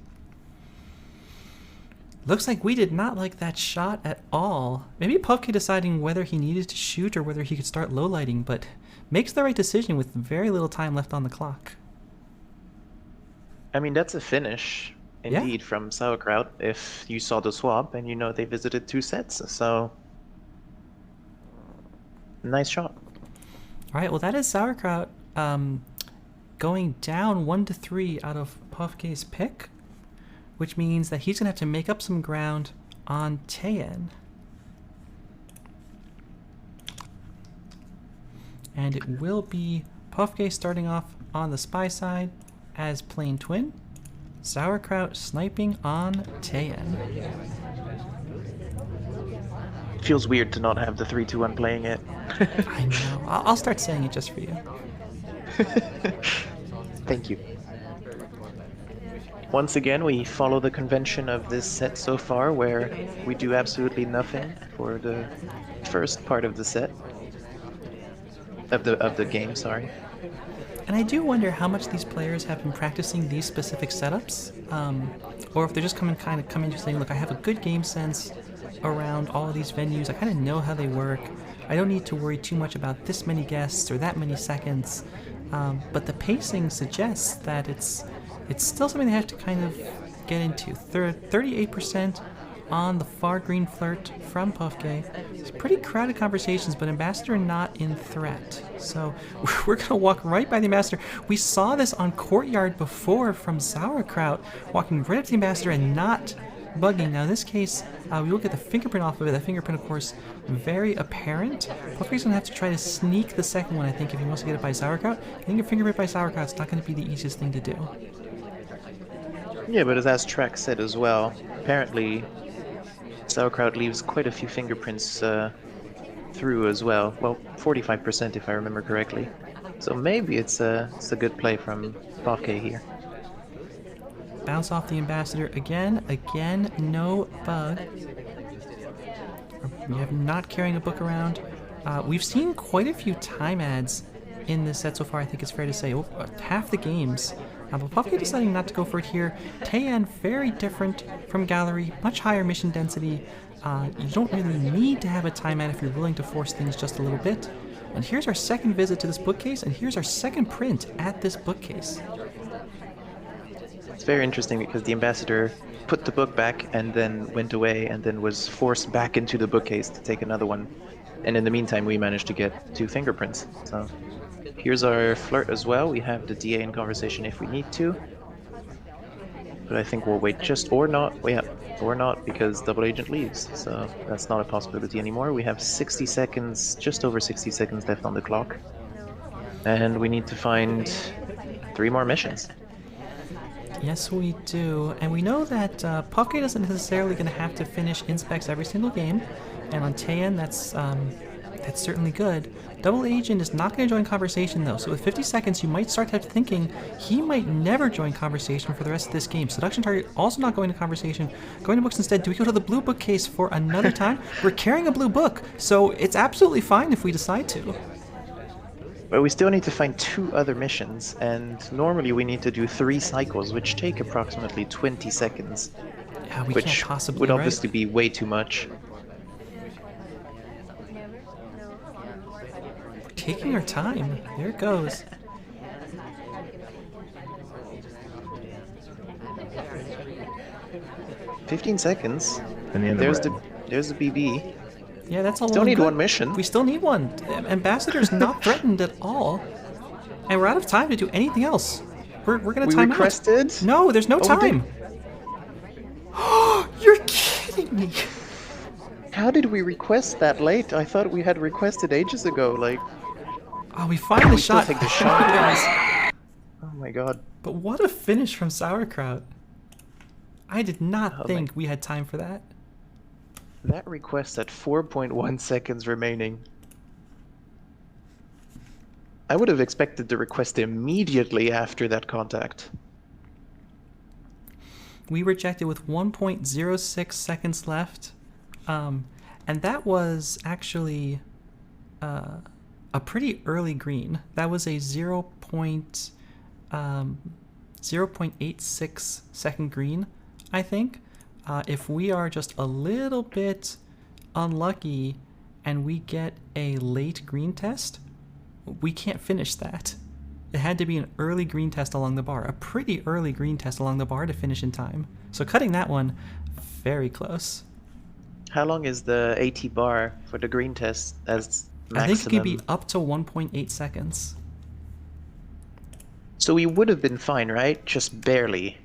Looks like we did not like that shot at all. Maybe Pofke deciding whether he needed to shoot or whether he could start low lighting, but makes the right decision with very little time left on the clock. I mean, that's a finish, Yeah. indeed, from Sauerkraut, if you saw the swap and you know they visited 2 sets, so... Nice shot. All right, well, that is Sauerkraut going down 1-3 out of Pofke's pick, which means that he's going to have to make up some ground on Taeyen. And it will be Pofke starting off on the spy side as Plain Twin, Sauerkraut sniping on Taeyen. Feels weird to not have the 3-2-1 playing it. I know. I'll start saying it just for you. Thank you. Once again, we follow the convention of this set so far, where we do absolutely nothing for the first part of the set. Of the game, sorry. And I do wonder how much these players have been practicing these specific setups, or if they're just coming to saying, look, I have a good game sense around all of these venues. I kind of know how they work. I don't need to worry too much about this many guests or that many seconds. But the pacing suggests that it's still something they have to kind of get into. 38% on the far green flirt from Pofke. It's pretty crowded conversations, but Ambassador not in threat. So we're going to walk right by the Ambassador. We saw this on Courtyard before from Sauerkraut, walking right up to the Ambassador and not bugging. Now in this case, we will get the fingerprint off of it. That fingerprint, of course, very apparent. Pofke's going to have to try to sneak the second one, I think, if he wants to get it by Sauerkraut. I think a fingerprint by Sauerkraut's not going to be the easiest thing to do. Yeah, but as Track said as well, apparently Sauerkraut leaves quite a few fingerprints through as well. Well, 45% if I remember correctly. So maybe it's a good play from Pofke here. Bounce off the Ambassador again, no bug. We have not carrying a book around. We've seen quite a few time ads in this set so far, I think it's fair to say. Half the games. But Pofke deciding not to go for it here. Taeyen, very different from Gallery, much higher mission density. You don't really need to have a time ad if you're willing to force things just a little bit. And here's our second visit to this bookcase, and here's our second print at this bookcase. It's very interesting because the Ambassador put the book back and then went away and then was forced back into the bookcase to take another one. And in the meantime, we managed to get 2 fingerprints. So here's our flirt as well. We have the DA in conversation if we need to. But I think we'll wait or not, because double agent leaves. So that's not a possibility anymore. We have 60 seconds, just over 60 seconds left on the clock. And we need to find 3 more missions. Yes, we do. And we know that Pofke isn't necessarily going to have to finish inspects every single game. And on Taeyeon, that's certainly good. Double Agent is not going to join conversation, though. So with 50 seconds, you might start thinking he might never join conversation for the rest of this game. Seduction Target also not going to conversation. Going to books instead. Do we go to the blue bookcase for another time? We're carrying a blue book, so it's absolutely fine if we decide to. But we still need to find 2 other missions, and normally we need to do 3 cycles, which take approximately 20 seconds. Yeah, we which can't possibly, would right? obviously be way too much. We're taking our time. There it goes. "15 seconds. And the end There's of the BB. Yeah, that's all. Still well need and good. 1 mission. We still need one. Ambassador's not threatened at all, and we're out of time to do anything else. We're gonna We time requested? out. No, there's no Oh, we time. You're kidding me. How did we request that late? I thought we had requested ages ago. Like, Oh, we finally we still shot. take the shot? Guys. oh my god. But what a finish from Sauerkraut. I did not Oh my- think we had time for that. That request at 4.1 seconds remaining. I would have expected the request immediately after that contact. We rejected with 1.06 seconds left, and that was actually a pretty early green. That was a 0.86 second green, I think. If we are just a little bit unlucky and we get a late green test, we can't finish that. It had to be an early green test along the bar, a pretty early green test along the bar to finish in time. So cutting that one, very close. How long is the AT bar for the green test as maximum? I think it could be up to 1.8 seconds. So we would have been fine, right? Just barely.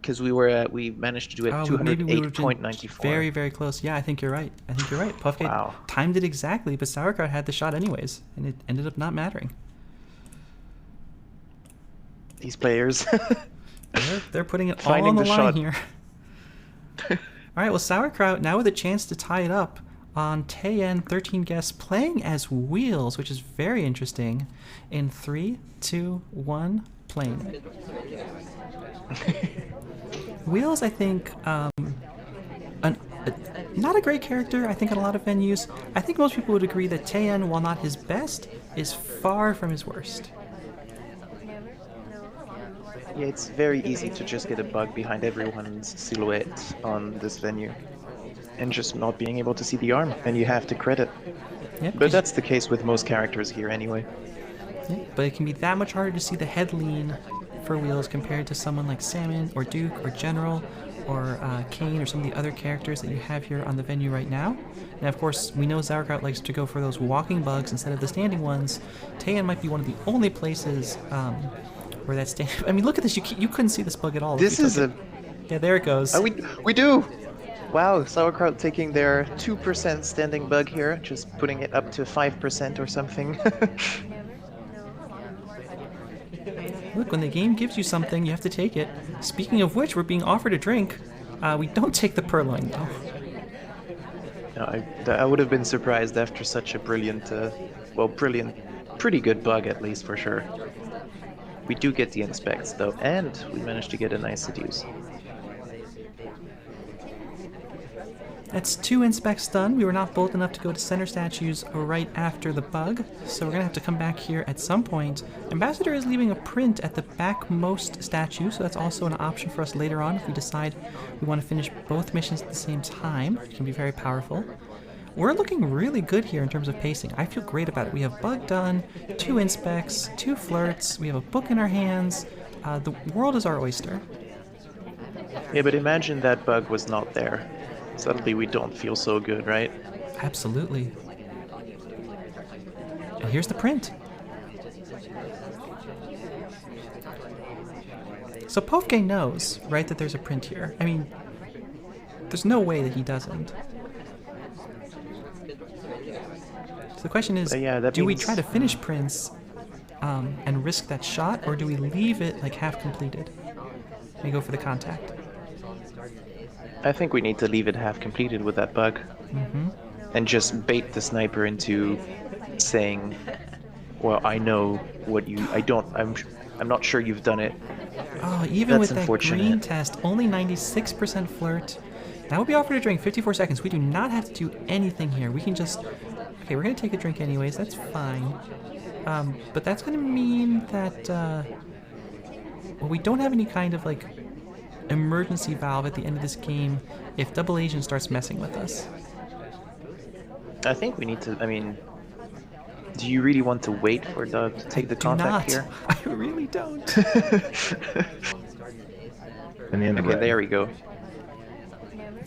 Because we managed to do it Maybe we would've been 208.94. very, very close. Yeah, I think you're right. Pofke Wow. timed it exactly, but Sauerkraut had the shot anyways, and it ended up not mattering. These players. They're putting it all Finding on the the line shot. here. All right, well, Sauerkraut now with a chance to tie it up on Taeyeon 13 guests playing as Wheels, which is very interesting. In 3, 2, 1, playing it. Wheels, I think, not a great character, I think, in a lot of venues. I think most people would agree that Taeyeon, while not his best, is far from his worst. Yeah, it's very easy to just get a bug behind everyone's silhouette on this venue. And just not being able to see the arm, and you have to credit. Yep, But that's the case with most characters here anyway. yeah, but it can be that much harder to see the head lean for Wheels compared to someone like Salmon or Duke or General or Kane or some of the other characters that you have here on the venue right now. Now, of course, we know Sauerkraut likes to go for those walking bugs instead of the standing ones. Taeyeon might be one of the only places where that's standing. I mean, look at this. You couldn't see this bug at all. if This you is took a... it. Yeah, there it goes. Oh, we do! Wow, Sauerkraut taking their 2% standing bug here, just putting it up to 5% or something. Look, when the game gives you something, you have to take it. Speaking of which, we're being offered a drink. We don't take the purloin, though. No, I would have been surprised after such a brilliant, pretty good bug at least for sure. We do get the inspects though, and we managed to get a nice seduce. That's 2 inspects done. We were not bold enough to go to center statues right after the bug, so we're going to have to come back here at some point. Ambassador is leaving a print at the backmost statue, so that's also an option for us later on if we decide we want to finish both missions at the same time. It can be very powerful. We're looking really good here in terms of pacing. I feel great about it. We have bug done, 2 inspects, 2 flirts, we have a book in our hands. The world is our oyster. Yeah, but imagine that bug was not there. Suddenly we don't feel so good, right? Absolutely. And here's the print. So Pofke knows, right, that there's a print here. I mean, there's no way that he doesn't. So the question is, Yeah, that do we means- try to finish prints and risk that shot, or do we leave it like half completed? We go for the contact. I think we need to leave it half completed with that bug. And just bait the sniper into saying, well, I know what you... I'm not sure you've done it. Oh, even That's with that unfortunate. green test, only 96% flirt. That would be offered a drink, 54 seconds. We do not have to do anything here. We can just... Okay, we're going to take a drink anyways. That's fine. But that's going to mean that... well, we don't have any kind of, like, emergency valve at the end of this game if Double Asian starts messing with us. I think we need to... I mean... Do you really want to wait for Doug to take the contact here? I really don't. And the end of Okay, red. there we go.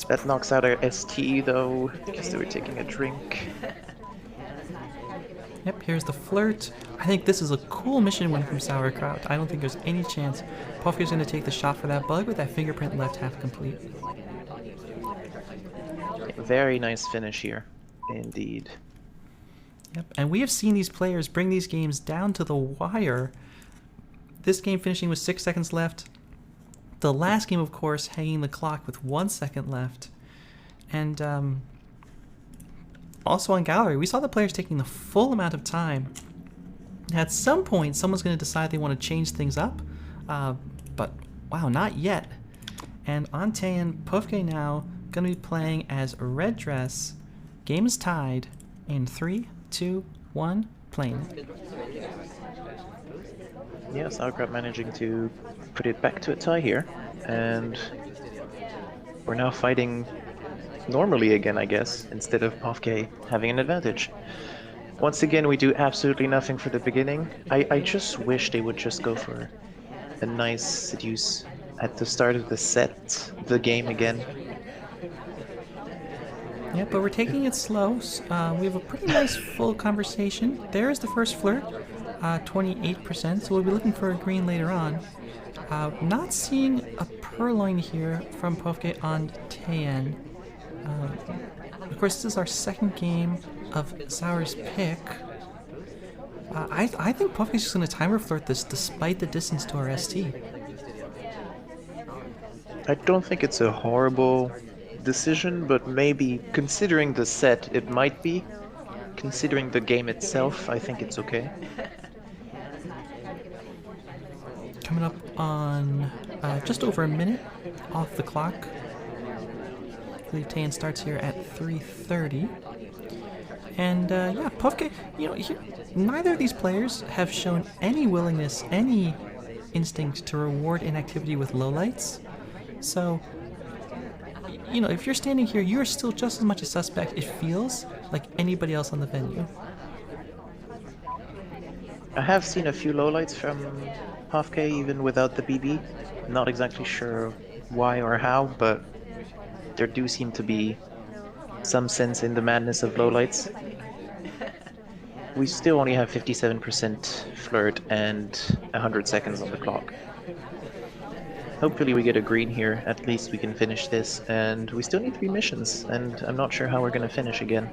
That knocks out our ST though, because they were taking a drink. Yep, here's the flirt. I think this is a cool mission win from Sauerkraut. I don't think there's any chance Pofke's going to take the shot for that bug with that fingerprint left half complete. Very nice finish here, indeed. Yep, and we have seen these players bring these games down to the wire. This game finishing with 6 seconds left. The last game, of course, hanging the clock with 1 second left. And also on gallery, we saw the players taking the full amount of time. At some point, someone's going to decide they want to change things up. But, wow, not yet. And on Taeyan, Pofke now going to be playing as Red Dress. Game is tied in 3, 2, 1, playing. Yeah, Sauerkraut managing to put it back to a tie here, and we're now fighting normally again, I guess, instead of Pofke having an advantage. Once again, we do absolutely nothing for the beginning. I just wish they would just go for a nice seduce at the start of the game again. Yeah, but we're taking it slow. We have a pretty nice full conversation. There's the first flirt, 28%, so we'll be looking for a green later on. Not seeing a purloin here from Pofke on Taeyan. Of course, this is our second game of Sauer's pick. I think Pofke's just going to timer flirt this despite the distance to our ST. I don't think it's a horrible decision, but maybe considering the set, it might be. Considering the game itself, I think it's okay. Coming up on just over a minute off the clock. I believe Taeyan starts here at 3:30. And yeah, Pofke, you know, neither of these players have shown any willingness, any instinct to reward inactivity with lowlights. So, you know, if you're standing here, you're still just as much a suspect, it feels, like anybody else on the venue. I have seen a few lowlights from Pofke even without the BB. Not exactly sure why or how, but there do seem to be some sense in the madness of lowlights. We still only have 57% flirt and 100 seconds on the clock. Hopefully we get a green here, at least we can finish this, and we still need 3 missions, and I'm not sure how we're going to finish again.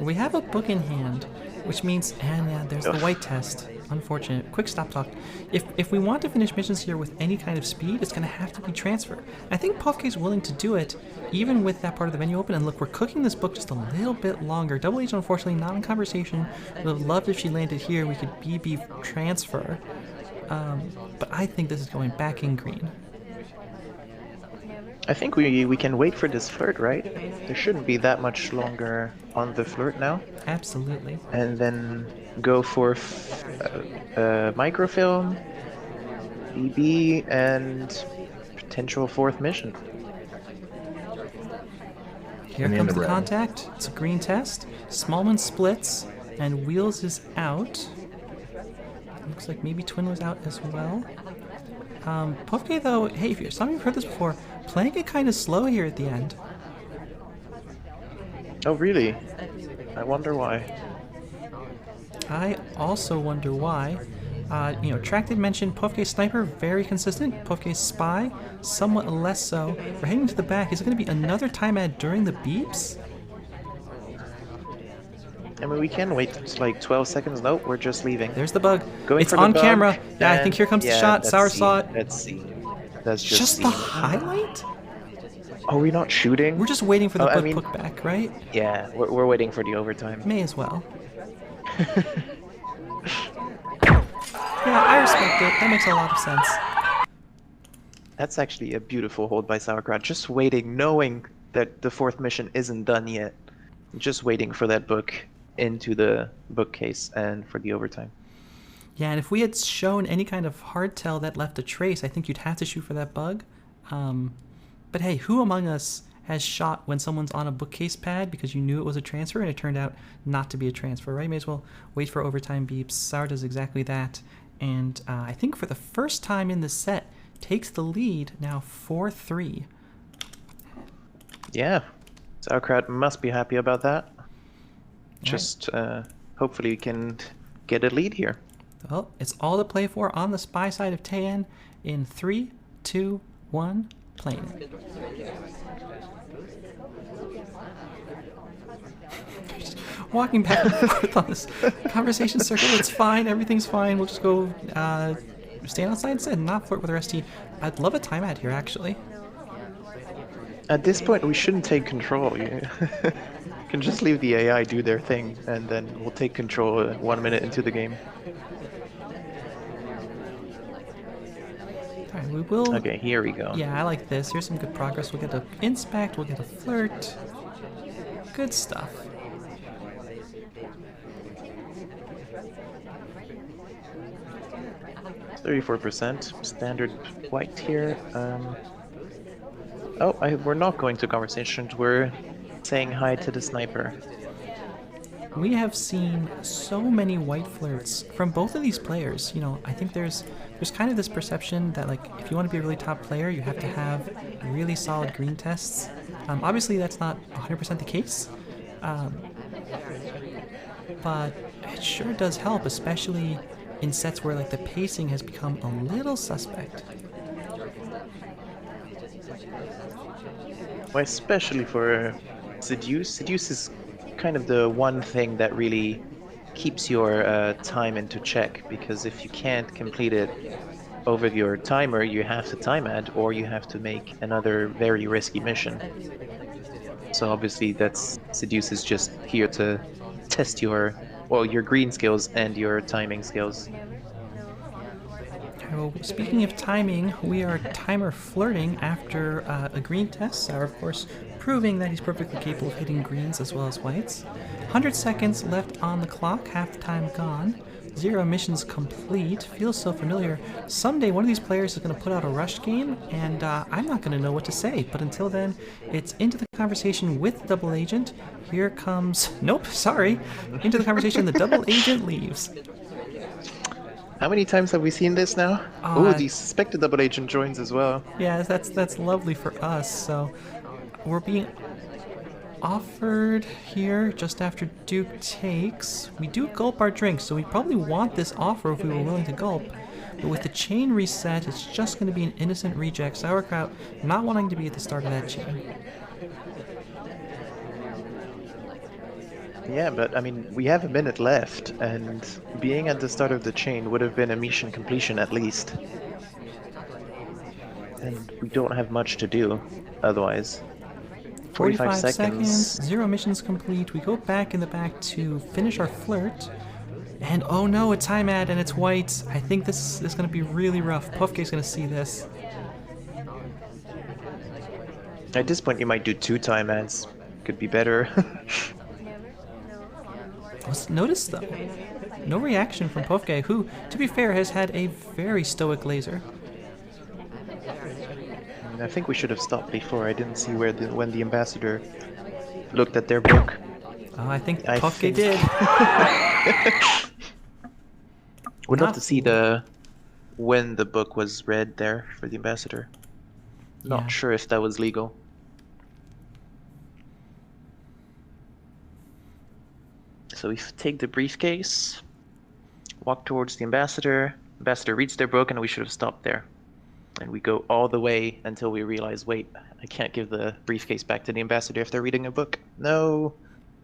We have a book in hand, which means, and yeah, there's the white test. Unfortunate. Quick stop talk. If we want to finish missions here with any kind of speed, it's going to have to be transfer. I think Pofke's willing to do it, even with that part of the venue open. And look, we're cooking this book just a little bit longer. Double H, unfortunately, not in conversation. Would have loved if she landed here. We could BB transfer. But I think this is going back in green. I think we can wait for this flirt, right? There shouldn't be that much longer on the flirt now. Absolutely. And then go for microfilm, BB, and potential 4th mission. Here comes the contact. It's a green test. Smallman splits, and Wheels is out. Looks like maybe Twin was out as well. Pofke, though, hey, if some of you have heard this before, playing it kind of slow here at the end. Oh, really? I wonder why. I also wonder why. You know, Track did mention Pofke's sniper, very consistent. Pofke's spy, somewhat less so. We're heading to the back. Is it going to be another time ad during the beeps? I mean, we can wait like 12 seconds. No, we're just leaving. There's the bug. Going It's for the on bug, camera. Yeah, I think and- here comes the yeah, shot. let's Sour see, saw it. Let's see. That's Just the highlight? Are we not shooting? We're just waiting for the Oh, I bug mean- put back, right? Yeah, we're waiting for the overtime. May as well. Yeah, I respect it. That makes a lot of sense. That's actually a beautiful hold by Sauerkraut. Just waiting, knowing that the fourth mission isn't done yet. Just waiting for that book into the bookcase and for the overtime. Yeah, and if we had shown any kind of hardtail that left a trace, I think you'd have to shoot for that bug. But hey, who among us has shot when someone's on a bookcase pad because you knew it was a transfer and it turned out not to be a transfer, right? May as well wait for overtime beeps. Sour does exactly that. And I think for the first time in the set, takes the lead now 4-3. Yeah, Sauerkraut must be happy about that. Just hopefully we can get a lead here. Well, it's all to play for on the spy side of Taean in 3, 2, 1, playing it. Just walking back and forth on this conversation circle. It's fine. Everything's fine. We'll just go stand outside instead and not flirt with the rest of you. I'd love a timeout here, actually. At this point, we shouldn't take control. You can just leave the AI do their thing, and then we'll take control 1 minute into the game. All right, we will. Okay, here we go. Yeah, I like this. Here's some good progress. We'll get a inspect. We'll get a flirt. Good stuff. It's 34%. Standard white here. We're not going to conversations. We're saying hi to the sniper. We have seen so many white flirts from both of these players. You know, I think there's kind of this perception that, like, if you want to be a really top player, you have to have really solid green tests. Obviously, that's not 100% the case, but it sure does help, especially in sets where, like, the pacing has become a little suspect. Well, especially for Seduce. Seduce is kind of the one thing that really keeps your time into check, because if you can't complete it over your timer, you have to time add, or you have to make another very risky mission. So obviously that's Seduce is just here to test your green skills and your timing skills. Well, speaking of timing, we are timer flirting after a green test. Sour, of course, proving that he's perfectly capable of hitting greens as well as whites. 100 seconds left on the clock, half the time gone. 0 missions complete. Feels so familiar. Someday one of these players is going to put out a rush game, and I'm not going to know what to say. But until then, it's into the conversation with the double agent. Here comes... Nope, sorry. Into the conversation, the double agent leaves. How many times have we seen this now? Oh, the suspected double agent joins as well. Yeah, that's lovely for us. So we're being offered here just after Duke takes. We do gulp our drinks, so we probably want this offer if we were willing to gulp. But with the chain reset, it's just going to be an innocent reject. Sauerkraut not wanting to be at the start of that chain. Yeah, but I mean, we have a minute left, and being at the start of the chain would have been a mission completion at least. And we don't have much to do otherwise. 45 seconds. 0 missions complete. We go back in the back to finish our flirt. And oh no, a time ad and it's white. I think this is going to be really rough. Pofke's going to see this. At this point, you might do 2 time ads. Could be better. Notice though, no reaction from Pofke, who, to be fair, has had a very stoic laser. I think we should have stopped before. I didn't see when the ambassador looked at their book. Oh, I think Pofke did. Would love to see when the book was read there for the ambassador. Not sure if that was legal. So we take the briefcase, walk towards the ambassador. Ambassador reads their book, and we should have stopped there. And we go all the way until we realize, wait, I can't give the briefcase back to the ambassador if they're reading a book. No.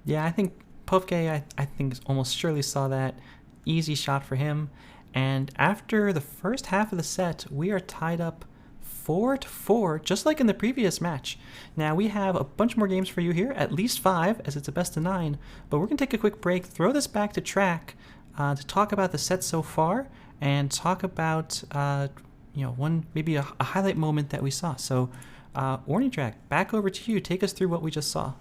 Yeah, I think Pofke, I think, almost surely saw that. Easy shot for him. And after the first half of the set, we are tied up 4-4, just like in the previous match. Now, we have a bunch more games for you here, at least 5, as it's a best of 9. But we're going to take a quick break, throw this back to Track to talk about the set so far, and talk about, maybe a highlight moment that we saw. So, Warning Track, back over to you. Take us through what we just saw.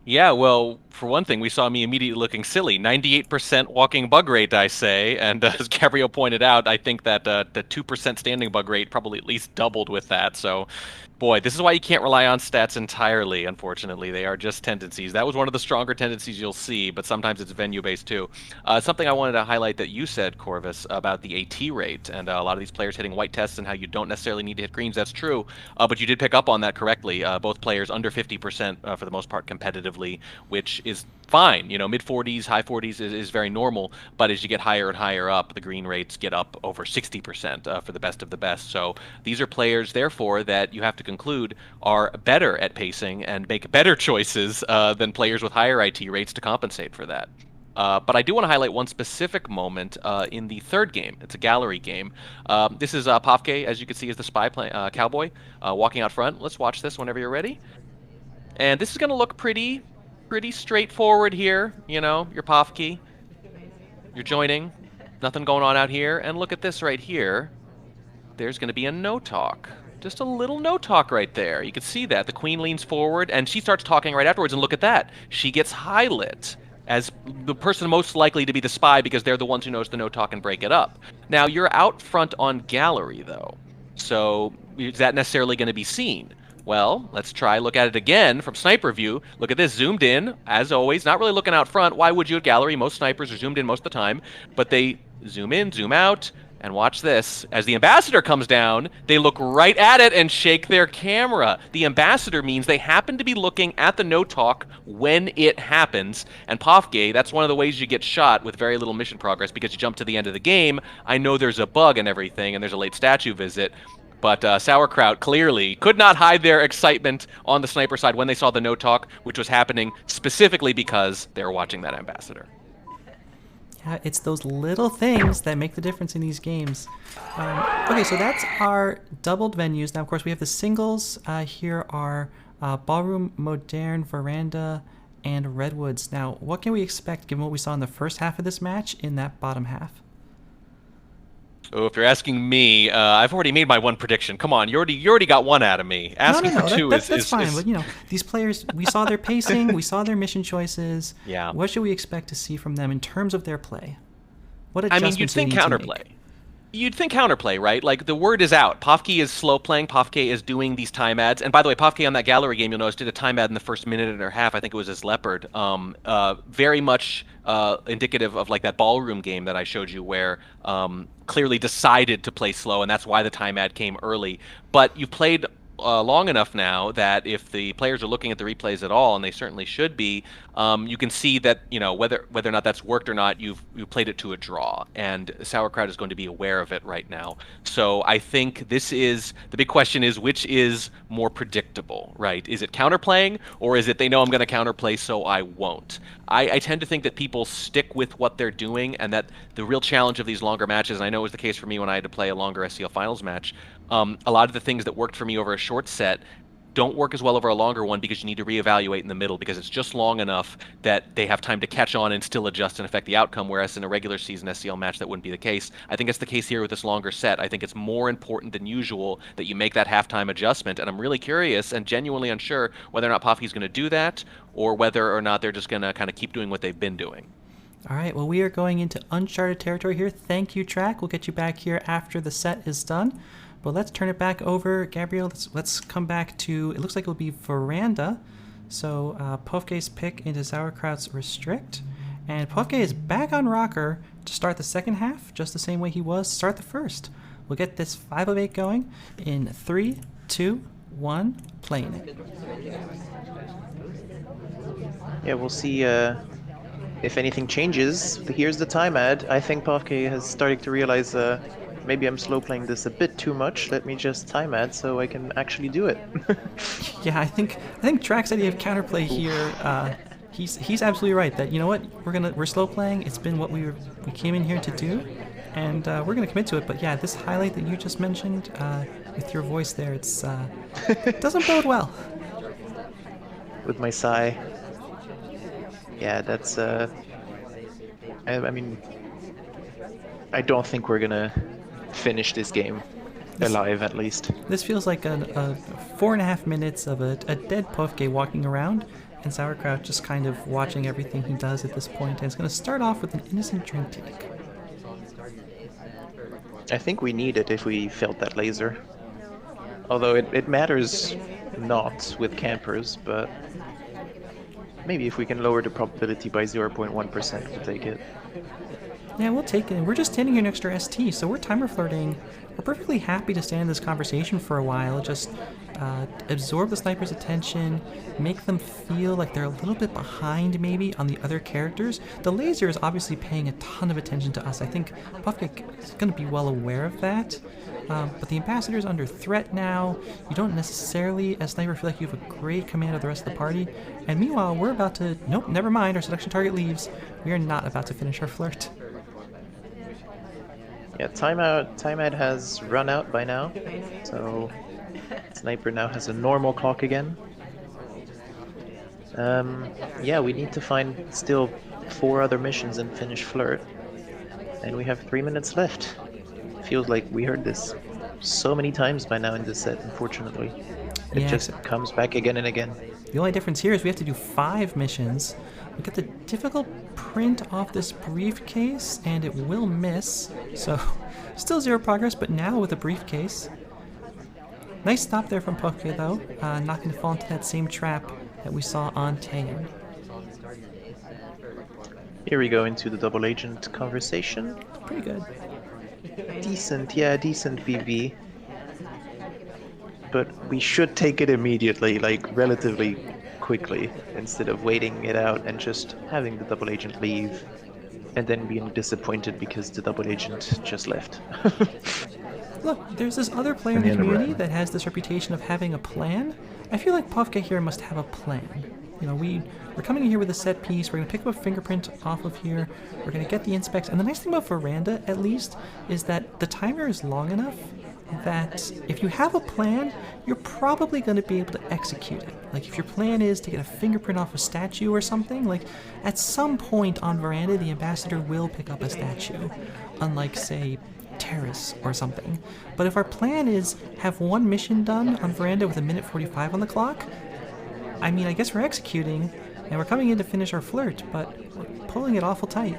Yeah, well, for one thing, we saw me immediately looking silly. 98% walking bug rate, I say. And as Gabriel pointed out, I think that the 2% standing bug rate probably at least doubled with that. So, boy, this is why you can't rely on stats entirely, unfortunately. They are just tendencies. That was one of the stronger tendencies you'll see, but sometimes it's venue-based too. Something I wanted to highlight that you said, Corvus, about the AT rate, and a lot of these players hitting white tests and how you don't necessarily need to hit greens. That's true, but you did pick up on that correctly. Both players under 50% for the most part competitively, which is fine. Mid 40s, high 40s is very normal, but as you get higher and higher up, the green rates get up over 60% for the best of the best. So these are players, therefore, that you have to conclude are better at pacing and make better choices than players with higher IT rates to compensate for that. But I do want to highlight one specific moment in the third game. It's a gallery game. This is Pofke, as you can see, is the spy cowboy walking out front. Let's watch this whenever you're ready. And this is going to look pretty straightforward here. Your Pofke, you're joining, nothing going on out here. And look at this right here. There's going to be a no talk. Just a little no talk right there. You can see that. The queen leans forward, and she starts talking right afterwards, and look at that. She gets highlit as the person most likely to be the spy because they're the ones who knows the no talk and break it up. Now, you're out front on gallery, though. So is that necessarily going to be seen? Well, let's look at it again from sniper view. Look at this, zoomed in, as always, not really looking out front. Why would you at gallery? Most snipers are zoomed in most of the time, but they zoom in, zoom out, and watch this. As the ambassador comes down, they look right at it and shake their camera. The ambassador means they happen to be looking at the no talk when it happens. And Pofke, that's one of the ways you get shot with very little mission progress because you jump to the end of the game. I know there's a bug and everything, and there's a late statue visit. But Sauerkraut clearly could not hide their excitement on the sniper side when they saw the no talk, which was happening specifically because they were watching that ambassador. Yeah, it's those little things that make the difference in these games. Okay, so that's our doubled venues. Now, of course, we have the singles. Here are Ballroom, Moderne, Veranda, and Redwoods. Now, what can we expect given what we saw in the first half of this match in that bottom half? Oh, if you're asking me, I've already made my one prediction. Come on, you already got one out of me. Asking for two that's fine. But these players, we saw their pacing, we saw their mission choices. Yeah. What should we expect to see from them in terms of their play? What adjustments you'd think do they need to counterplay. make? You'd think counterplay, right? Like, the word is out. Pofke is slow playing. Pofke is doing these time ads. And by the way, Pofke on that gallery game, you'll notice, did a time ad in the first minute and a half. I think it was his Leopard. Very much indicative of like that ballroom game that I showed you where clearly decided to play slow, and that's why the time ad came early. But you've played long enough now that if the players are looking at the replays at all, and they certainly should be, you can see that whether or not that's worked or not, you've played it to a draw, and Sauerkraut is going to be aware of it right now. So I think the big question is, which is more predictable, right? Is it counterplaying, or is it they know I'm going to counterplay so I won't? I tend to think that people stick with what they're doing, and that the real challenge of these longer matches, and I know it was the case for me when I had to play a longer SCL Finals match, a lot of the things that worked for me over a short set don't work as well over a longer one because you need to reevaluate in the middle because it's just long enough that they have time to catch on and still adjust and affect the outcome, whereas in a regular season SCL match that wouldn't be the case. I think it's the case here with this longer set. I think it's more important than usual that you make that halftime adjustment, and I'm really curious and genuinely unsure whether or not Pofke's going to do that or whether or not they're just going to kind of keep doing what they've been doing. All right, well, we are going into uncharted territory here. Thank you, Track. We'll get you back here after the set is done. But let's turn it back over. Gabriel, let's come back to, it looks like it'll be Veranda. So Pofke's pick into Sauerkraut's Restrict. And Pofke is back on Rocker to start the second half, just the same way he was to start the first. We'll get this 5 of 8 going in 3, 2, 1, playing it. Yeah, we'll see if anything changes. Here's the time ad. I think Pofke has started to realize maybe I'm slow playing this a bit too much. Let me just time ad so I can actually do it. Yeah, I think Track's idea of counterplay here he's absolutely right that, you know what, we're slow playing. It's been what we came in here to do, and we're gonna commit to it. But yeah, this highlight that you just mentioned with your voice there, it's doesn't bode well. With my sigh. Yeah, that's I mean, I don't think we're gonna finish this game alive, at least. This feels like a 4.5 minutes of a dead Pofke walking around, and Sauerkraut just kind of watching everything he does at this point, and it's going to start off with an innocent drink take. I think we need it if we felt that laser. Although it matters not with campers, but maybe if we can lower the probability by 0.1%, we'll take it. Yeah, we'll take it. We're just standing here next to our ST, so we're timer flirting. We're perfectly happy to stand in this conversation for a while, just absorb the sniper's attention, make them feel like they're a little bit behind maybe on the other characters. The laser is obviously paying a ton of attention to us. I think Pofke is going to be well aware of that. But the ambassador is under threat now. You don't necessarily, as sniper, feel like you have a great command of the rest of the party. And meanwhile, we're about to... Nope, never mind. Our selection target leaves. We are not about to finish our flirt. Yeah, timeout has run out by now, so sniper now has a normal clock again. Yeah, we need to find still 4 other missions and finish flirt, and we have 3 minutes left. Feels like we heard this so many times by now in this set, unfortunately. It just comes back again and again. The only difference here is we have to do 5 missions. We get the difficult print off this briefcase, and it will miss. So, still 0 progress, but now with a briefcase. Nice stop there from Pofke, though. Not going to fall into that same trap that we saw on Taeyeon. Here we go into the double agent conversation. Pretty good. Decent, yeah, decent PV. But we should take it immediately, like relatively quickly, instead of waiting it out and just having the double agent leave and then being disappointed because the double agent just left. Look, there's this other player in the community that has this reputation of having a plan. I feel like Pofke here must have a plan. You know, we're coming in here with a set piece, we're going to pick up a fingerprint off of here, we're going to get the inspects, and the nice thing about Veranda, at least, is that the timer is long enough that if you have a plan, you're probably going to be able to execute it. Like, if your plan is to get a fingerprint off a statue or something, like, at some point on Veranda, the ambassador will pick up a statue, unlike, say, Terrace or something. But if our plan is have 1 mission done on Veranda with 1:45 on the clock, I mean, I guess we're executing, and we're coming in to finish our flirt, but we're pulling it awful tight.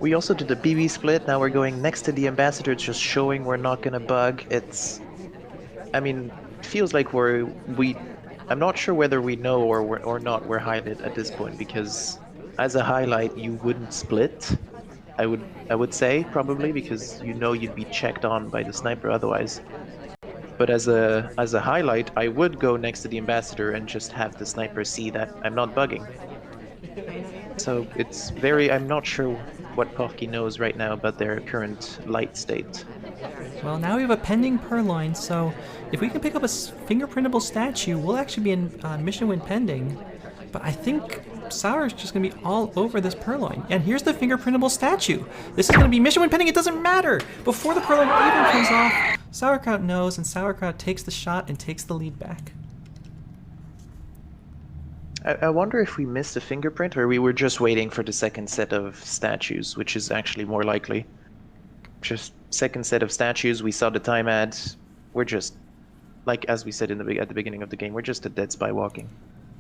We also did a BB split. Now we're going next to the ambassador, just showing we're not gonna bug. I mean, it feels like I'm not sure whether we know or not we're hided at this point, because as a highlight you wouldn't split. I would say probably, because you know you'd be checked on by the sniper otherwise. But as a highlight, I would go next to the ambassador and just have the sniper see that I'm not bugging. So it's I'm not sure what Pofke knows right now about their current light state. Well, now we have a pending purloin, so if we can pick up a fingerprintable statue, we'll actually be in mission win pending. But I think Sauer's just going to be all over this purloin. And here's the fingerprintable statue. This is going to be mission win pending. It doesn't matter. Before the purloin even comes off, Sauerkraut knows, and Sauerkraut takes the shot and takes the lead back. I wonder if we missed a fingerprint, or we were just waiting for the second set of statues, which is actually more likely. Just second set of statues, we saw the time ad. We're just, like as we said at the beginning of the game, we're just a dead spy walking.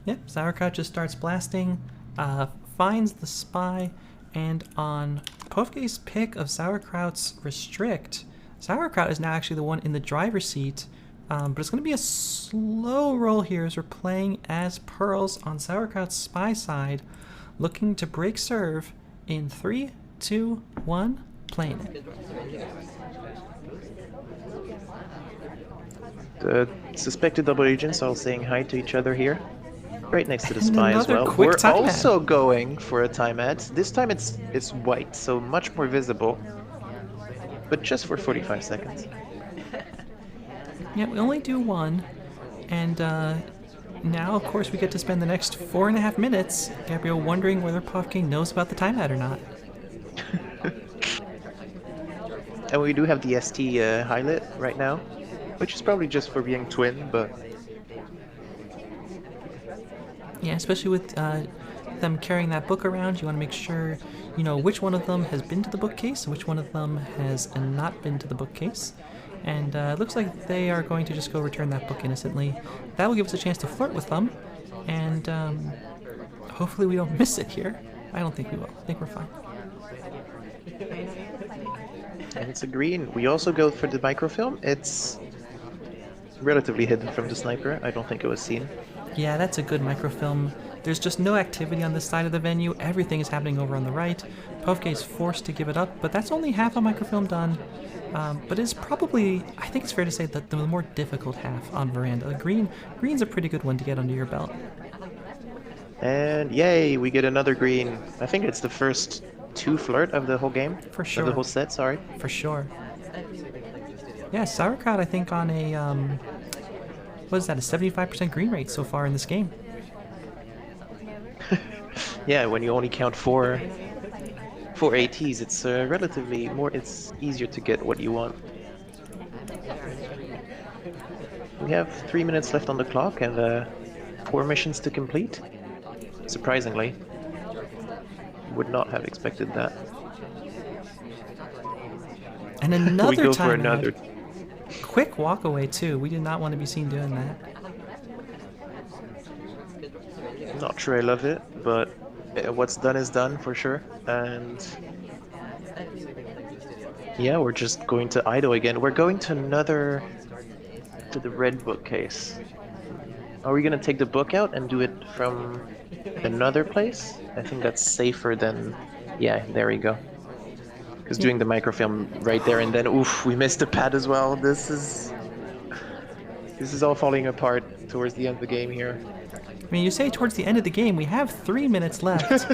Yep, Sauerkraut just starts blasting, finds the spy, and on Pofke's pick of Sauerkraut's restrict, Sauerkraut is now actually the one in the driver's seat, but it's going to be a slow roll here as we're playing as Pearls on Sauerkraut's spy side, looking to break serve in 3, 2, 1, playing it. The suspected double agents all saying hi to each other here. Right next to the And spy as another well. quick We're time also going for a time ad. This time it's white, so much more visible. But just for 45 seconds. Yeah, we only do 1, and now, of course, we get to spend the next 4.5 minutes, Gabriel, wondering whether Pofke knows about the timeout or not. And we do have the ST highlight right now, which is probably just for being twin, but... Yeah, especially with them carrying that book around, you want to make sure you know which one of them has been to the bookcase and which one of them has not been to the bookcase. And it looks like they are going to just go return that book innocently. That will give us a chance to flirt with them, and hopefully we don't miss it here. I don't think we will. I think we're fine. And it's a green. We also go for the microfilm. It's relatively hidden from the sniper. I don't think it was seen. Yeah, that's a good microfilm. There's just no activity on this side of the venue. Everything is happening over on the right. Pofke is forced to give it up, but that's only half a microfilm done. But it's probably, I think it's fair to say, that the more difficult half on Veranda. Green's a pretty good one to get under your belt. And yay, we get another green. I think it's the first 2 flirt of the whole game. For sure. Of the whole set, sorry. For sure. Yeah, Sauerkraut, I think, on a, what is that, a 75% green rate so far in this game. Yeah, when you only count 4 ATs, it's relatively more, it's easier to get what you want. We have 3 minutes left on the clock and 4 missions to complete. Surprisingly. Would not have expected that. And another we go time for another. Quick walk away too. We did not want to be seen doing that. Not sure I love it, but what's done is done for sure. And yeah, we're just going to idle again. We're going to the red bookcase. Are we gonna take the book out and do it from another place? I think that's safer than... Yeah, there we go. Because doing the microfilm right there and then, oof, we missed the pad as well. This is all falling apart towards the end of the game here. I mean, you say towards the end of the game, we have 3 minutes left.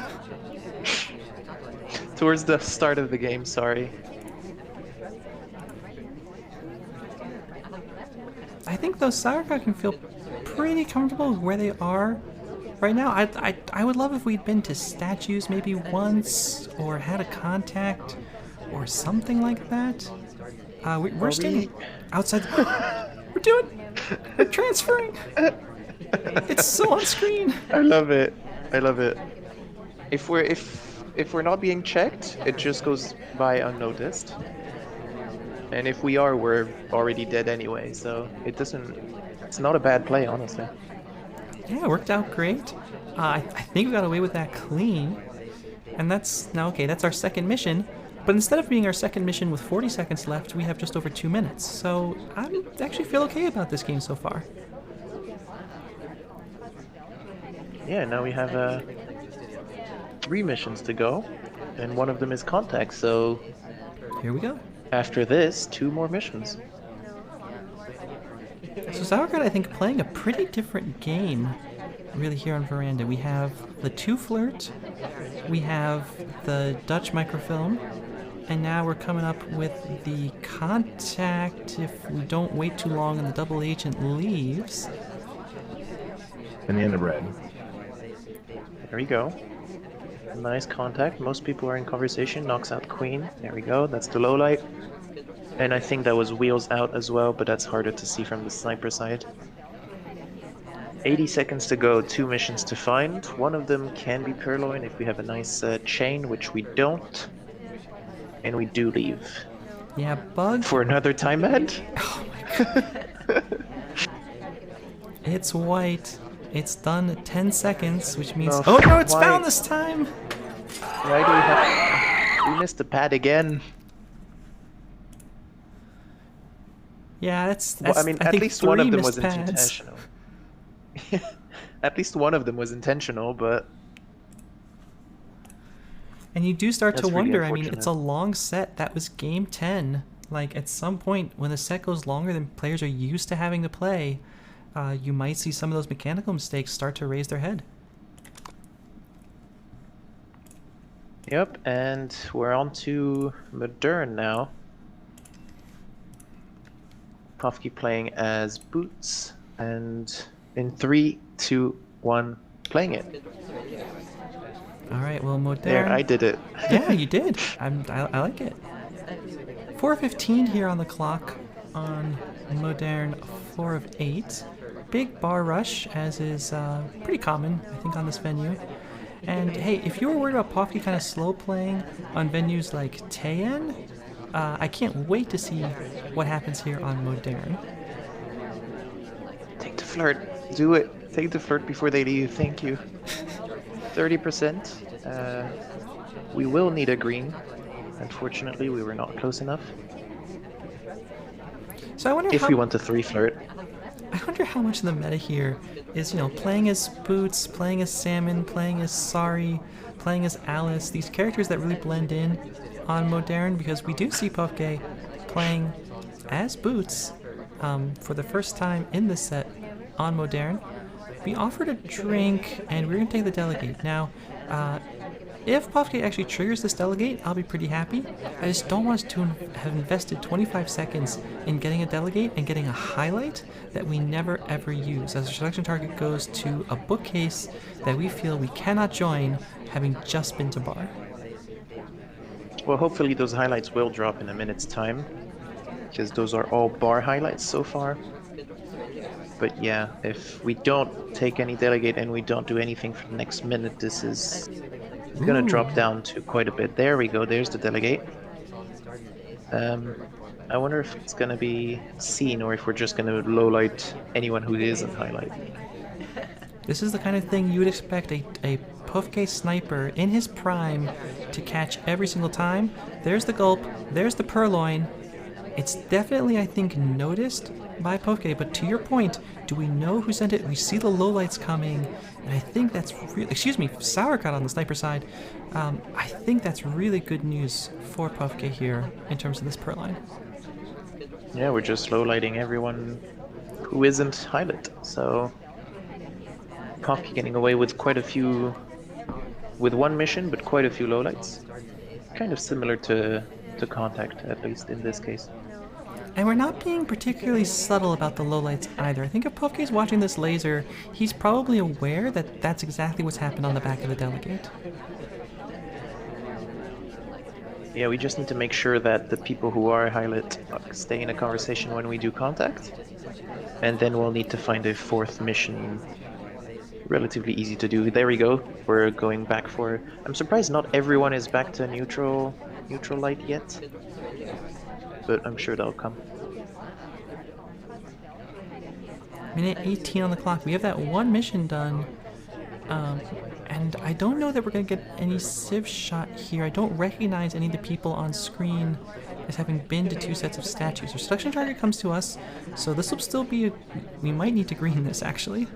Towards the start of the game, sorry. I think though Sauerkraut can feel pretty comfortable with where they are right now. I would love if we'd been to statues maybe once, or had a contact, or something like that. We're standing outside. We're transferring. It's so on screen. I love it. I love it. If we're not being checked, it just goes by unnoticed. And if we are, we're already dead anyway. So it's not a bad play, honestly. Yeah, it worked out great. I think we got away with that clean. And that's our second mission. But instead of being our second mission with 40 seconds left, we have just over 2 minutes. So I actually feel okay about this game so far. Yeah, now we have 3 missions to go, and one of them is contact, so... Here we go. After this, 2 more missions. So Sauerkraut, I think, playing a pretty different game, really, here on Veranda. We have the 2 flirt, we have the Dutch microfilm, and now we're coming up with the contact if we don't wait too long and the double agent leaves. And the end of red. There we go. Nice contact. Most people are in conversation. Knocks out queen. There we go. That's the low light. And I think that was wheels out as well, but that's harder to see from the sniper side. 80 seconds to go. 2 missions to find. One of them can be Purloin if we have a nice chain, which we don't. And we do leave. Yeah, bug. For another time ad? Oh my god. It's white. It's done at 10 seconds, which means... Oh no, it's found this time! Why do we missed the pad again. Yeah, that's well, I mean, I at think least one of them was pads. intentional. At least one of them was intentional, but... And you do start to That's really wonder, I mean, it's unfortunate. a long set. That was game 10. Like, at some point, when the set goes longer than players are used to having to play, you might see some of those mechanical mistakes start to raise their head. Yep, and we're on to Modern now. Pofke playing as Boots, and In 3, 2, 1, playing it. All right, well, Modern. There, I did it. Yeah, you did. I like it. 4:15 here on the clock on Modern 4 of 8. Big bar rush, as is pretty common, I think, on this venue. And hey, if you were worried about Pofke kind of slow playing on venues like Taean, I can't wait to see what happens here on Modern. Take the flirt. Do it. Take the flirt before they leave. Thank you. 30%. We will need a green. Unfortunately, we were not close enough. So I wonder if we want a 3 flirt. I wonder how much of the meta here is, playing as Boots, playing as Salmon, playing as Sari, playing as Alice, these characters that really blend in on Modern, because we do see Pofke playing as Boots for the first time in this set on Modern. We offered a drink, and we're going to take the delegate. Now, if Pofke actually triggers this delegate, I'll be pretty happy. I just don't want us to have invested 25 seconds in getting a delegate and getting a highlight that we never ever use, as our selection target goes to a bookcase that we feel we cannot join, having just been to bar. Well, hopefully those highlights will drop in a minute's time, because those are all bar highlights so far. But yeah, if we don't take any delegate and we don't do anything for the next minute, this is gonna drop down to quite a bit. There we go, there's the delegate. I wonder if it's gonna be seen or if we're just gonna lowlight anyone who isn't highlight. This is the kind of thing you would expect a Pofke sniper in his prime to catch every single time. There's the gulp, there's the purloin. It's definitely, I think, noticed by Pofke, but to your point, do we know who sent it? We see the lowlights coming, and I think that's really, Sauerkraut on the sniper side. I think that's really good news for Pofke here in terms of this purloin. Yeah, we're just lowlighting everyone who isn't highlight, so Pofke getting away with quite a few, with one mission, but quite a few lowlights. Kind of similar to Contact, at least in this case. And we're not being particularly subtle about the lowlights either. I think if Pofke's watching this laser, he's probably aware that that's exactly what's happened on the back of the delegate. Yeah, we just need to make sure that the people who are highlight stay in a conversation when we do Contact. And then we'll need to find a 4th mission. Relatively easy to do. There we go. We're going back for... I'm surprised not everyone is back to neutral light yet. But I'm sure that'll come. Minute 18 on the clock. We have that one mission done. And I don't know that we're going to get any Civ shot here. I don't recognize any of the people on screen as having been to 2 sets of statues. Our selection target comes to us, so this will still be... we might need to green this, actually.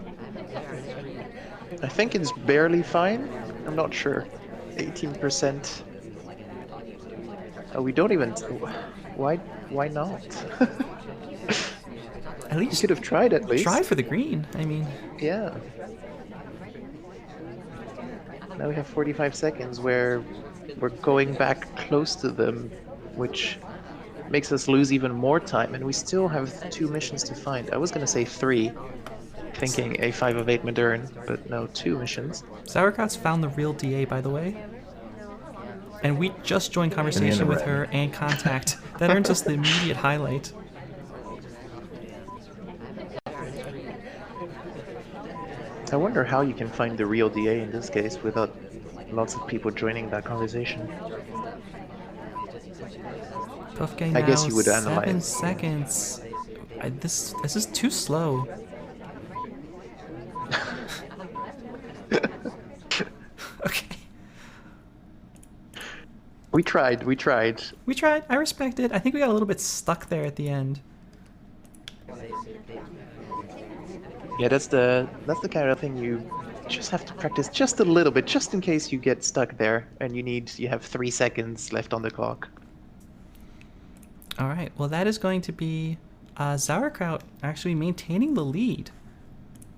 I think it's barely fine. I'm not sure. 18%. Oh, we don't even... Why not? At least... you could have tried at least. Try for the green, I mean... Yeah. Now we have 45 seconds where we're going back close to them, which makes us lose even more time, and we still have 2 missions to find. I was gonna say 3, thinking a 5 of 8 Modern, but no, 2 missions. Sauerkraut's found the real DA, by the way. And we just joined conversation with her and Contact. That earns us the immediate highlight. I wonder how you can find the real DA in this case without lots of people joining that conversation. Pofke I guess now you would 7 analyze. seconds. This is too slow. Okay. We tried. We tried. I respect it. I think we got a little bit stuck there at the end. Yeah, that's the kind of thing you just have to practice just a little bit, just in case you get stuck there and you have 3 seconds left on the clock. All right. Well, that is going to be Sauerkraut actually maintaining the lead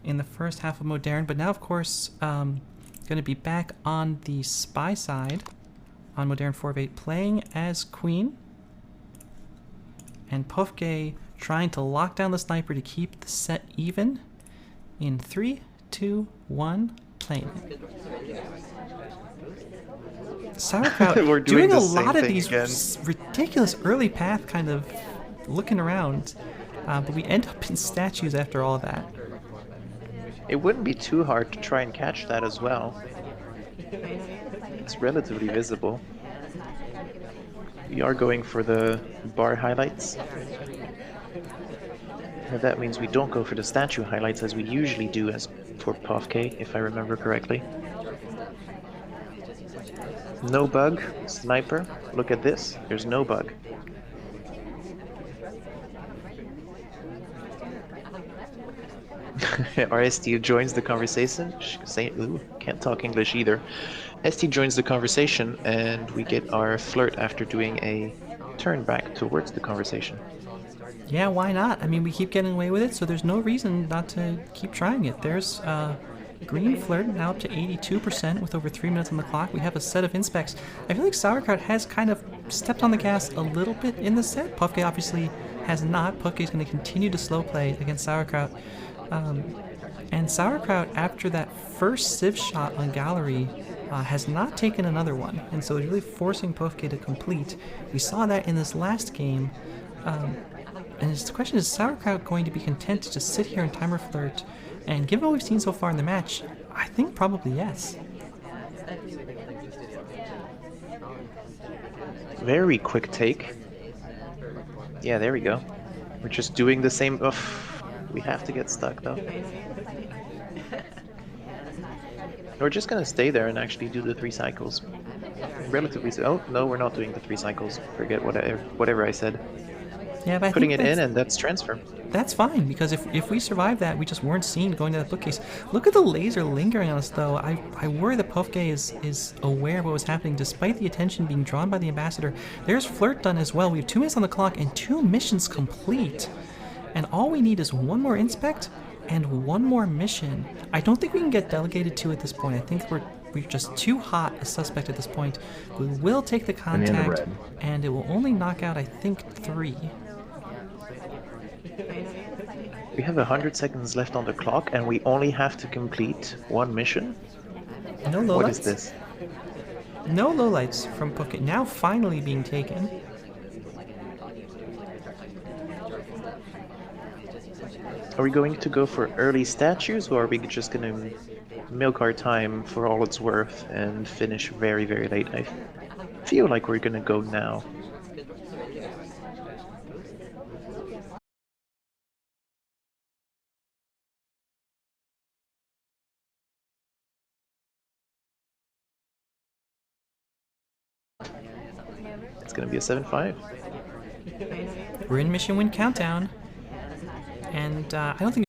in the first half of Modern, but now, of course, going to be back on the spy side on Modern 4 of 8, playing as Queen, and Pofke trying to lock down the sniper to keep the set even. in 3, 2, 1, playing it. Sauerkraut We're doing doing a the same lot of thing these again. ridiculous early path kind of looking around, but we end up in statues after all that. It wouldn't be too hard to try and catch that as well. It's relatively visible. We are going for the bar highlights. And that means we don't go for the statue highlights as we usually do as for Pofke, if I remember correctly. No bug, sniper. Look at this. There's no bug. RST joins the conversation. Ooh, can't talk English either. ST joins the conversation, and we get our flirt after doing a turn back towards the conversation. Yeah, why not? I mean, we keep getting away with it, so there's no reason not to keep trying it. There's green flirt now up to 82% with over 3 minutes on the clock. We have a set of inspects. I feel like Sauerkraut has kind of stepped on the gas a little bit in the set. Pofke obviously has not. Pofke is going to continue to slow play against Sauerkraut. And Sauerkraut, after that first civ shot on gallery, has not taken another one, and so it's really forcing Pofke to complete. We saw that in this last game. And the question is Sauerkraut going to be content to just sit here and timer flirt? And given what we've seen so far in the match, I think probably yes. Very quick take. Yeah, there we go. We're just doing the same. Ugh, we have to get stuck though. We're just gonna stay there and actually do the 3 cycles. Relatively. Oh no, we're not doing the 3 cycles. Forget whatever I said. Yeah, but Putting it in, and that's transfer. That's fine, because if we survive that, we just weren't seen going to that bookcase. Look at the laser lingering on us, though. I worry that Pofke is aware of what was happening, despite the attention being drawn by the ambassador. There's flirt done as well. We have 2 minutes on the clock and 2 missions complete. And all we need is 1 more inspect and 1 more mission. I don't think we can get delegated to at this point. I think we're just too hot a suspect at this point. We will take the contact, and it will only knock out, I think, 3. We have 100 seconds left on the clock, and we only have to complete 1 mission. No lowlights. What is this? No lowlights from Pofke. Now finally being taken. Are we going to go for early statues, or are we just going to milk our time for all it's worth and finish very, very late? I feel like we're going to go now. It's going to be a 7-5. We're in mission win countdown. And I don't think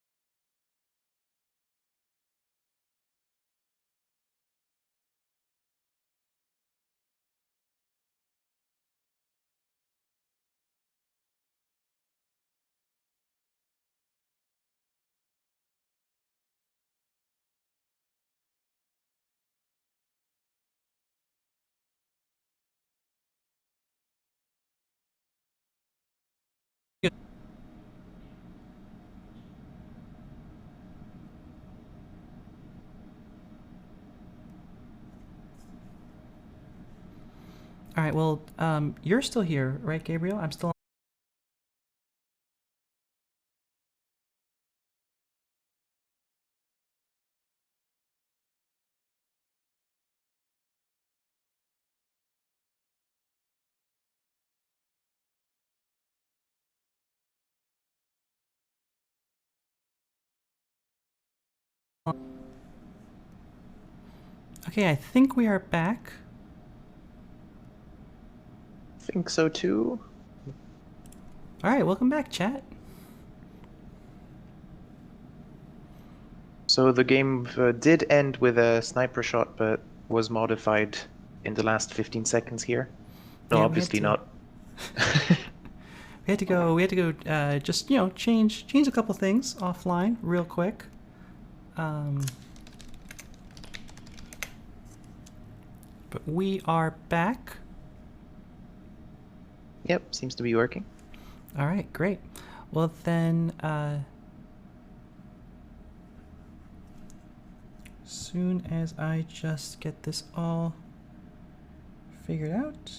all right, well, you're still here, right, Gabriel? I'm still. Okay, I think we are back. Think so too. All right, welcome back, chat. So the game did end with a sniper shot, but was modified in the last 15 seconds here. No, Yeah, obviously not. We had to go. Just change a couple things offline real quick. But we are back. Yep, seems to be working. All right, great. Well then, soon as I just get this all figured out.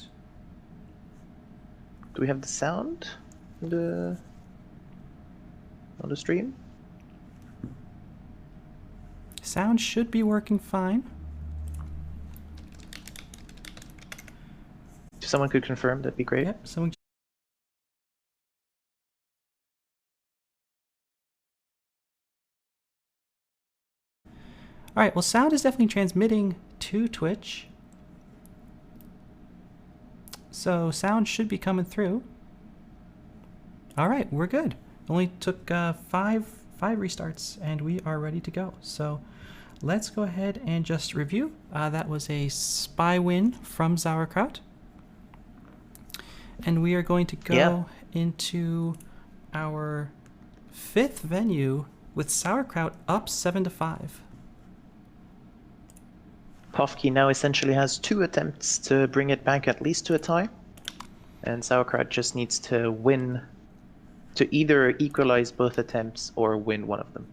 Do we have the sound on the stream? Sound should be working fine. If someone could confirm, that'd be great. Yep, someone. All right, well, sound is definitely transmitting to Twitch. So sound should be coming through. All right, we're good. Only took five restarts and we are ready to go. So let's go ahead and just review. That was a spy win from Sauerkraut. And we are going to go into our 5th venue with Sauerkraut up 7-5. Pofke now essentially has 2 attempts to bring it back at least to a tie. And Sauerkraut just needs to win, to either equalize both attempts or win one of them.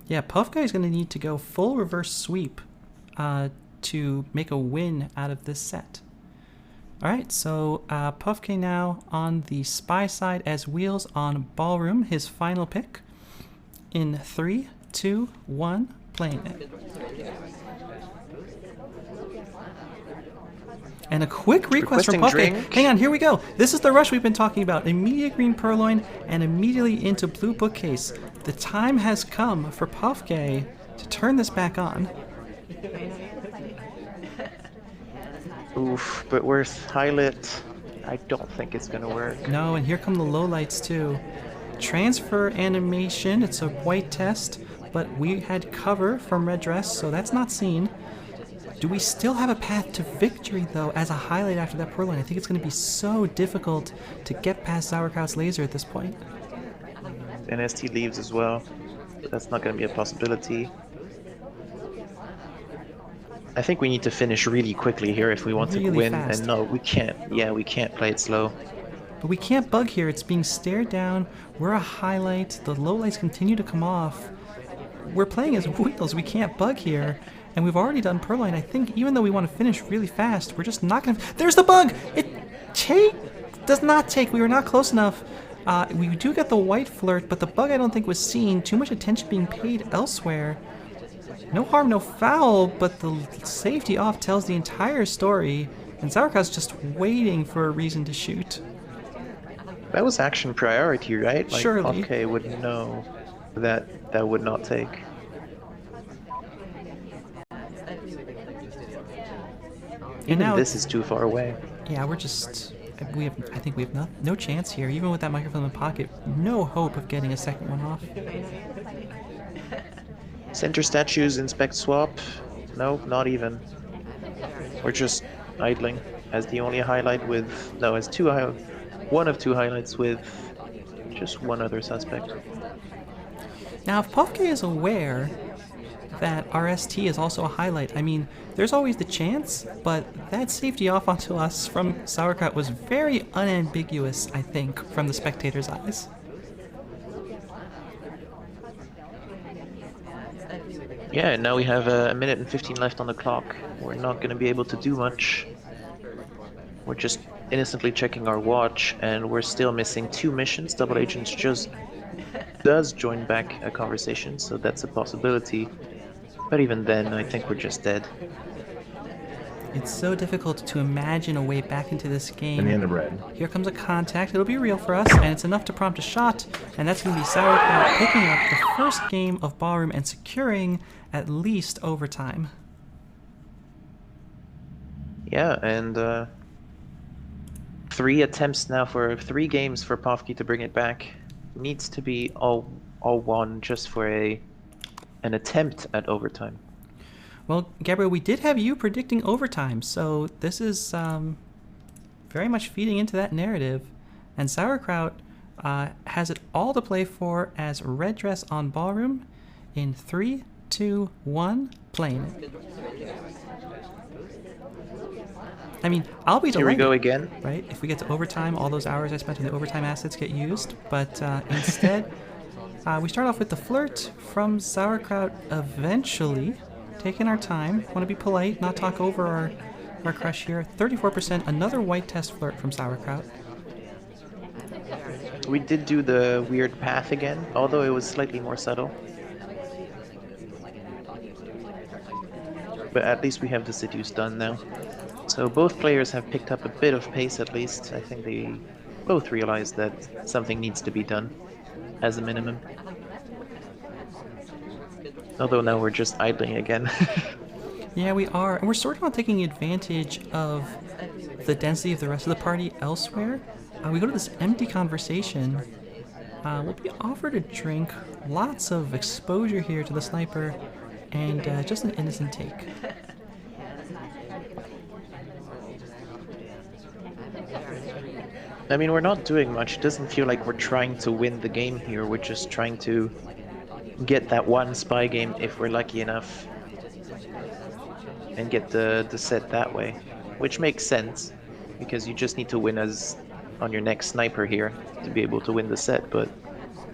Yeah, Pofke is going to need to go full reverse sweep to make a win out of this set. All right, so Pofke now on the spy side as Wheels on Ballroom, his final pick. In 3, 2, 1, playing it. And a quick request from Pofke. Hang on, here we go. This is the rush we've been talking about. Immediate green purloin and immediately into blue bookcase. The time has come for Pofke to turn this back on. Oof, but worth highlight. I don't think it's gonna work. No, and here come the lowlights too. Transfer animation, it's a white test, but we had cover from red dress, so that's not seen. Do we still have a path to victory, though, as a highlight after that purloin? I think it's going to be so difficult to get past Sauerkraut's laser at this point. And ST leaves as well. But that's not going to be a possibility. I think we need to finish really quickly here if we want to win. Fast. And no, we can't. Yeah, we can't play it slow. But we can't bug here. It's being stared down. We're a highlight. The lowlights continue to come off. We're playing as Wheels. We can't bug here. And we've already done purloin. I think even though we want to finish really fast, we're just not going to... There's the bug! It does not take. We were not close enough. We do get the white flirt, but the bug I don't think was seen. Too much attention being paid elsewhere. No harm, no foul, but the safety off tells the entire story. And Sauerkraut's just waiting for a reason to shoot. That was action priority, right? Like, surely. Pofke would know that that would not take. Even now, this is too far away. Yeah, we're just... I think we have no chance here. Even with that microphone in the pocket, no hope of getting a second one off. Center statues, inspect swap. No, not even. We're just idling as the only highlight with... No, as one of 2 highlights with just one other suspect. Now, if Pofke is aware that RST is also a highlight, I mean, there's always the chance, but that safety off onto us from Sauerkraut was very unambiguous, I think, from the spectator's eyes. Yeah, and now we have a minute and 15 left on the clock. We're not going to be able to do much. We're just innocently checking our watch, and we're still missing 2 missions. Double Agents just does join back a conversation, so that's a possibility. But even then, I think we're just dead. It's so difficult to imagine a way back into this game. Banana bread. Here comes a contact. It'll be real for us, and it's enough to prompt a shot. And that's going to be Sauerkraut picking up the first game of Ballroom and securing at least overtime. Yeah, and 3 attempts now for 3 games for Pofke to bring it back. Needs to be all won just for an attempt at overtime. Well, Gabriel, we did have you predicting overtime, so this is very much feeding into that narrative. And Sauerkraut has it all to play for as red dress on Ballroom in 3, 2, 1, playing it. I mean, I'll be delighted. Here we go again. Right? If we get to overtime, all those hours I spent on the overtime assets get used. But instead, we start off with the flirt from Sauerkraut eventually. taking our time. Want to be polite, not talk over our crush here. 34%, another white test flirt from Sauerkraut. We did do the weird path again, although it was slightly more subtle. But at least we have the seduce done now. So both players have picked up a bit of pace at least. I think they both realize that something needs to be done, as a minimum. Although now we're just idling again. Yeah, we are. And we're sort of not taking advantage of the density of the rest of the party elsewhere. We go to this empty conversation. We'll be offered a drink. Lots of exposure here to the sniper. And just an innocent take. I mean, we're not doing much. It doesn't feel like we're trying to win the game here. We're just trying to get that one spy game if we're lucky enough. And get the set that way. Which makes sense. Because you just need to win as on your next sniper here to be able to win the set. But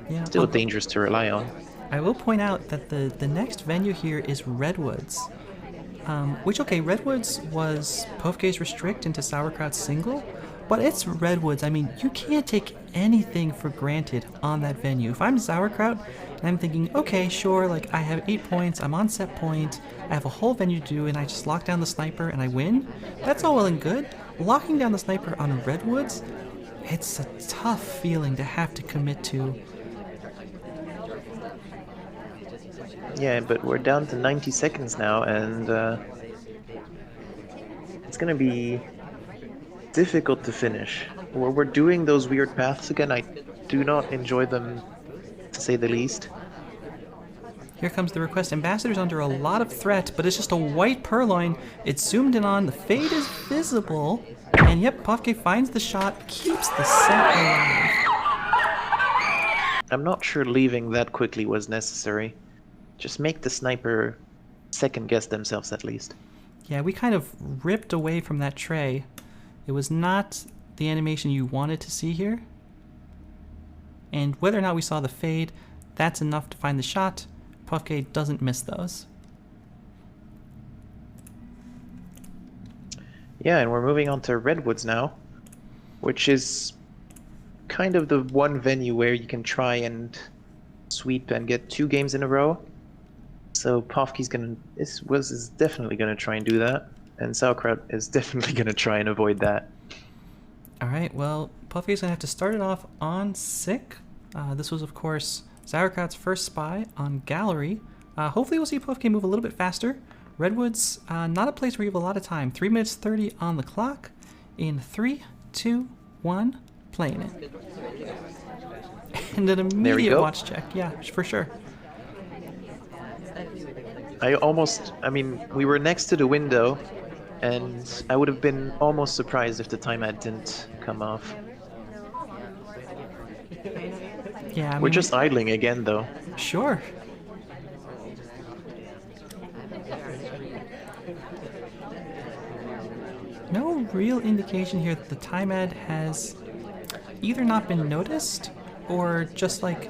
Yeah, still dangerous to rely on. I will point out that the next venue here is Redwoods. Which, okay, Redwoods was Pofke's restrict into Sauerkraut's single, but it's Redwoods. I mean, you can't take anything for granted on that venue. If I'm Sauerkraut and I'm thinking, okay, sure, like I have 8 points, I'm on set point, I have a whole venue to do, and I just lock down the sniper and I win, that's all well and good. Locking down the sniper on Redwoods, it's a tough feeling to have to commit to. Yeah, but we're down to 90 seconds now, and it's gonna be difficult to finish. We're doing those weird paths again. I do not enjoy them, to say the least. Here comes the request. Ambassador's under a lot of threat, but it's just a white purloin. It's zoomed in on. The fade is visible. And yep, Pofke finds the shot, keeps the set alive. I'm not sure leaving that quickly was necessary. Just make the sniper second guess themselves at least. Yeah, we kind of ripped away from that tray. It was not the animation you wanted to see here. And whether or not we saw the fade, that's enough to find the shot. Pofke doesn't miss those. Yeah, and we're moving on to Redwoods now, which is kind of the one venue where you can try and sweep and get 2 games in a row. So Pofke's is definitely gonna try and do that, and Sauerkraut is definitely gonna try and avoid that. All right, well, Pofke's gonna have to start it off on Sick. This was, of course, Sauerkraut's first spy on Gallery. Hopefully we'll see Pofke move a little bit faster. Redwoods, not a place where you have a lot of time. 3 minutes 30 on the clock. In 3, 2, 1, playing it. And an immediate watch check, yeah, for sure. I mean, we were next to the window, and I would have been almost surprised if the time ad didn't come off. Yeah, I mean, we're just idling again, though. Sure. No real indication here that the time ad has either not been noticed or just like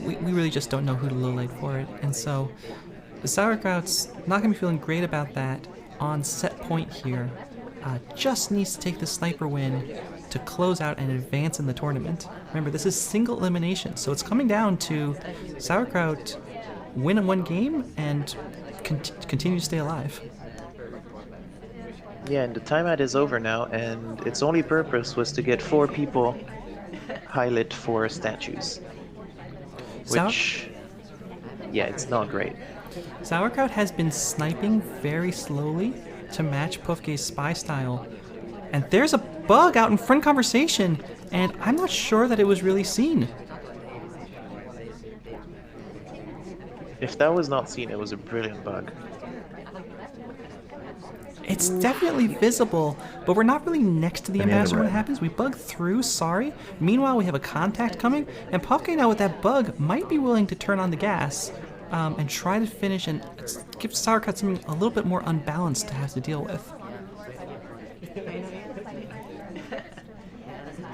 we really just don't know who to lowlight for it. And so the Sauerkraut's not going to be feeling great about that on set point here. Just needs to take the sniper win to close out and advance in the tournament. Remember, this is single elimination, so it's coming down to Sauerkraut win in 1 game and continue to stay alive. Yeah, and the time ad is over now, and its only purpose was to get 4 people highlight for statues. Which, yeah, it's not great. Sauerkraut has been sniping very slowly to match Pofke's spy style. And there's a bug out in front conversation, and I'm not sure that it was really seen. If that was not seen, it was a brilliant bug. It's definitely visible, but we're not really next to the ambassador when it red. happens. We bug through, sorry. Meanwhile, we have a contact coming, and Pofke now with that bug might be willing to turn on the gas and try to finish and give Sauerkraut something a little bit more unbalanced to have to deal with.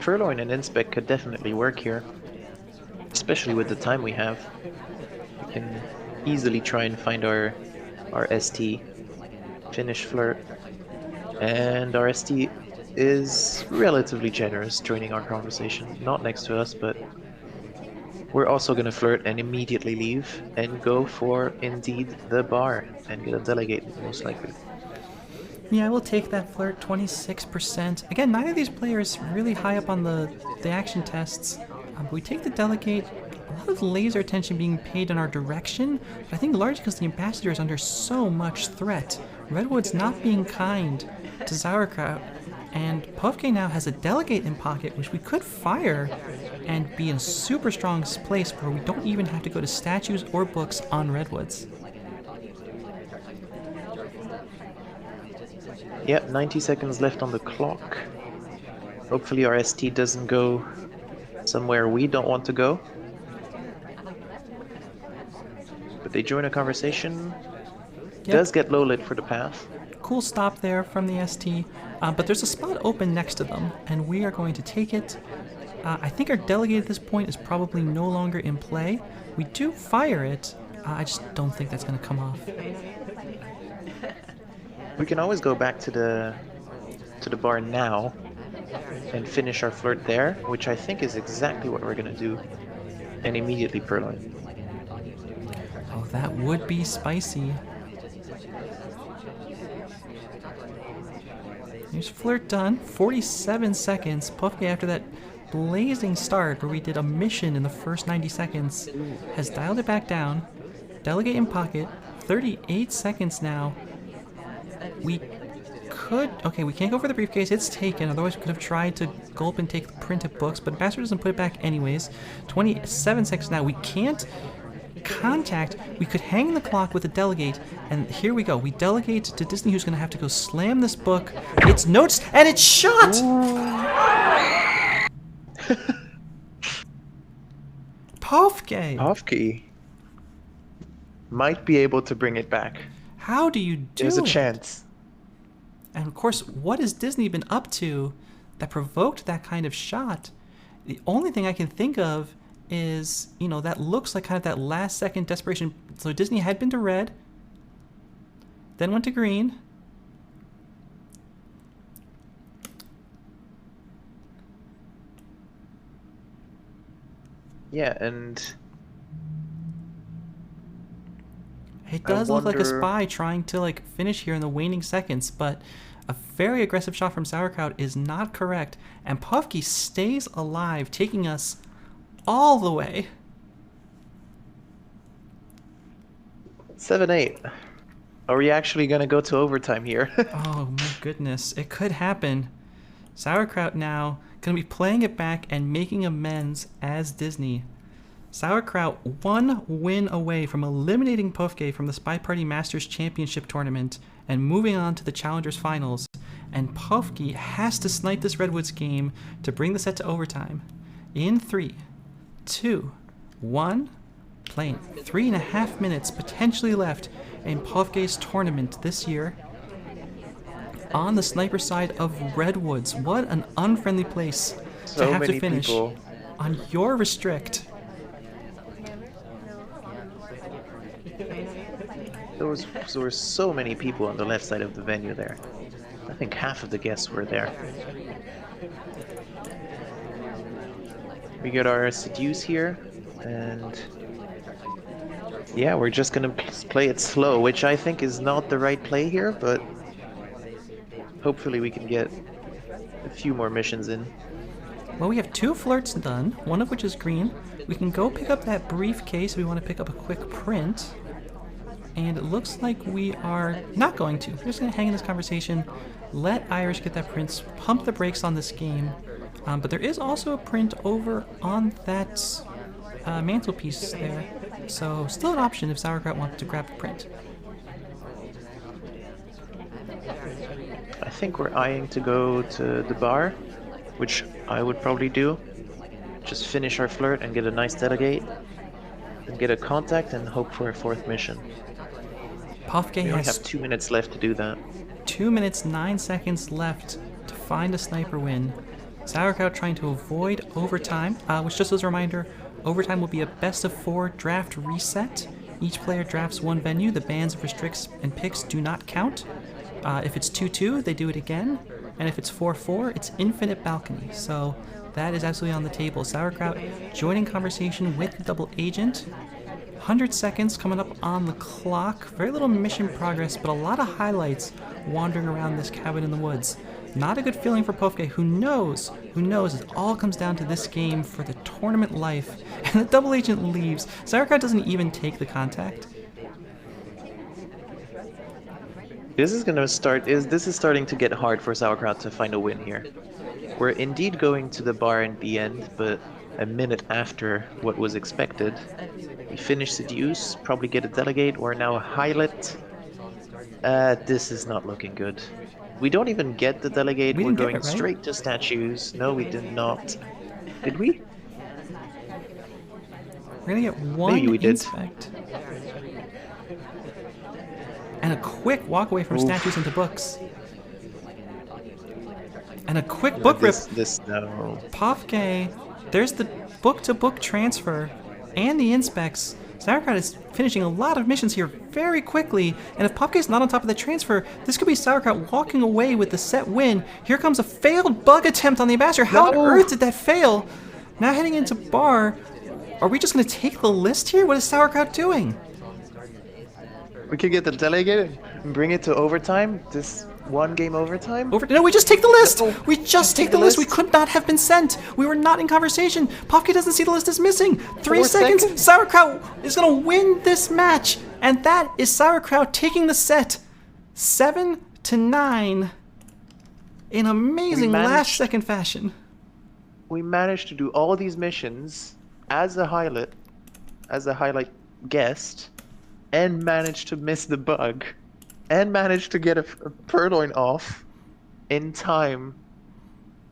Furloin and Inspec could definitely work here, especially with the time we have. We can easily try and find our our ST finish flirt. And our ST is relatively generous joining our conversation. Not next to us, but we're also going to flirt and immediately leave and go for, indeed, the bar and get a delegate, most likely. Yeah, we'll take that flirt, 26%. Again, neither of these players really high up on the action tests. But we take the delegate. A lot of laser attention being paid in our direction, but I think largely because the ambassador is under so much threat. Redwood's not being kind to Sauerkraut, and Pofke now has a delegate in pocket, which we could fire and be in a super strong place where we don't even have to go to statues or books on Redwoods. Yep, 90 seconds left on the clock. Hopefully our ST doesn't go somewhere we don't want to go. But they join a conversation. Yep. Does get low lit for the path. Cool stop there from the ST, but there's a spot open next to them, and we are going to take it. I think our delegate at this point is probably no longer in play. We do fire it. I just don't think that's going to come off. We can always go back to the bar now and finish our flirt there, which I think is exactly what we're going to do, and immediately purloin. Oh, that would be spicy. Here's flirt done. 47 seconds. Pofke, after that blazing start where we did a mission in the first 90 seconds, has dialed it back down. Delegate in pocket. 38 seconds now. We could... Okay, we can't go for the briefcase. It's taken. Otherwise, we could have tried to gulp and take the printed books, but Ambassador doesn't put it back anyways. 27 seconds now. We can't contact. We could hang the clock with a delegate, and here we go. We delegate to Disney, who's going to have to go slam this book. It's noticed, and it's shot! Pofke! Pofke might be able to bring it back. How do you do There's a it? chance. And of course, what has Disney been up to that provoked that kind of shot? The only thing I can think of is, you know, that looks like kind of that last second desperation. So Disney had been to red, then went to green. Yeah, and It does look like a wonder- spy trying to like finish here in the waning seconds, but a very aggressive shot from Sauerkraut is not correct, and Pofke stays alive, taking us all the way. 7-8. Are we actually gonna go to overtime here? Oh my goodness, it could happen. Sauerkraut now gonna be playing it back and making amends as Disney. Sauerkraut 1 win away from eliminating Pofke from the SpyParty Masters Championship tournament and moving on to the Challengers Finals. And Pofke has to snipe this Redwoods game to bring the set to overtime. In 3, 2, 1, playing 3.5 minutes potentially left in Pofke's tournament this year. On the sniper side of Redwoods, what an unfriendly place So to have many to finish people. on your restrict. There were so many people on the left side of the venue there. I think half of the guests were there. We got our seduce here, and yeah, we're just gonna play it slow, which I think is not the right play here, but hopefully we can get a few more missions in. Well, we have 2 flirts done, one of which is green. We can go pick up that briefcase if we want to pick up a quick print. And it looks like we are not going to. We're just going to hang in this conversation, let Irish get that print, pump the brakes on this game. But there is also a print over on that mantelpiece there. So still an option if Sauerkraut wants to grab the print. I think we're eyeing to go to the bar, which I would probably do. Just finish our flirt and get a nice delegate, and get a contact and hope for a 4th mission. Pofke We only has have 2 minutes left to do that. 2 minutes 9 seconds left to find a sniper win. Sauerkraut trying to avoid overtime, which just as a reminder, overtime will be a best of 4 draft reset Each player drafts one venue. The bans, restricts, and picks do not count. If it's 2-2, they do it again. And if it's 4-4, it's infinite balcony. So that is absolutely on the table. Sauerkraut joining conversation with the double agent. 100 seconds coming up on the clock. Very little mission progress, but a lot of highlights wandering around this cabin in the woods. Not a good feeling for Pofke, who knows it all comes down to this game for the tournament life. And the double agent leaves. Sauerkraut doesn't even take the contact. This is starting to get hard for Sauerkraut to find a win here. We're indeed going to the bar in the end, but a minute after what was expected. We finish Seduce, probably get a delegate, or now a highlight. This is not looking good. We don't even get the delegate, we're going straight to statues. No, we did not. Did we? We're gonna get one Maybe we did. inspect. And a quick walk away from statues into books. And a quick book rip. No. Pofke, there's the book-to-book transfer and the inspects. Sauerkraut is finishing a lot of missions here very quickly, and if Pofke's not on top of the transfer, this could be Sauerkraut walking away with the set win. Here comes a failed bug attempt on the Ambassador. How on earth did that fail? Now heading into bar. Are we just going to take the list here? What is Sauerkraut doing? We could get the delegate and bring it to overtime. This one game overtime? No, we just take the list! No. We just take the list! We could not have been sent! We were not in conversation! Pofke doesn't see the list as missing! 3 seconds! Sauerkraut is gonna win this match! And that is Sauerkraut taking the set 7-9 in amazing last-second fashion. We managed to do all of these missions as a highlight guest, and managed to miss the bug, and managed to get a purloin off in time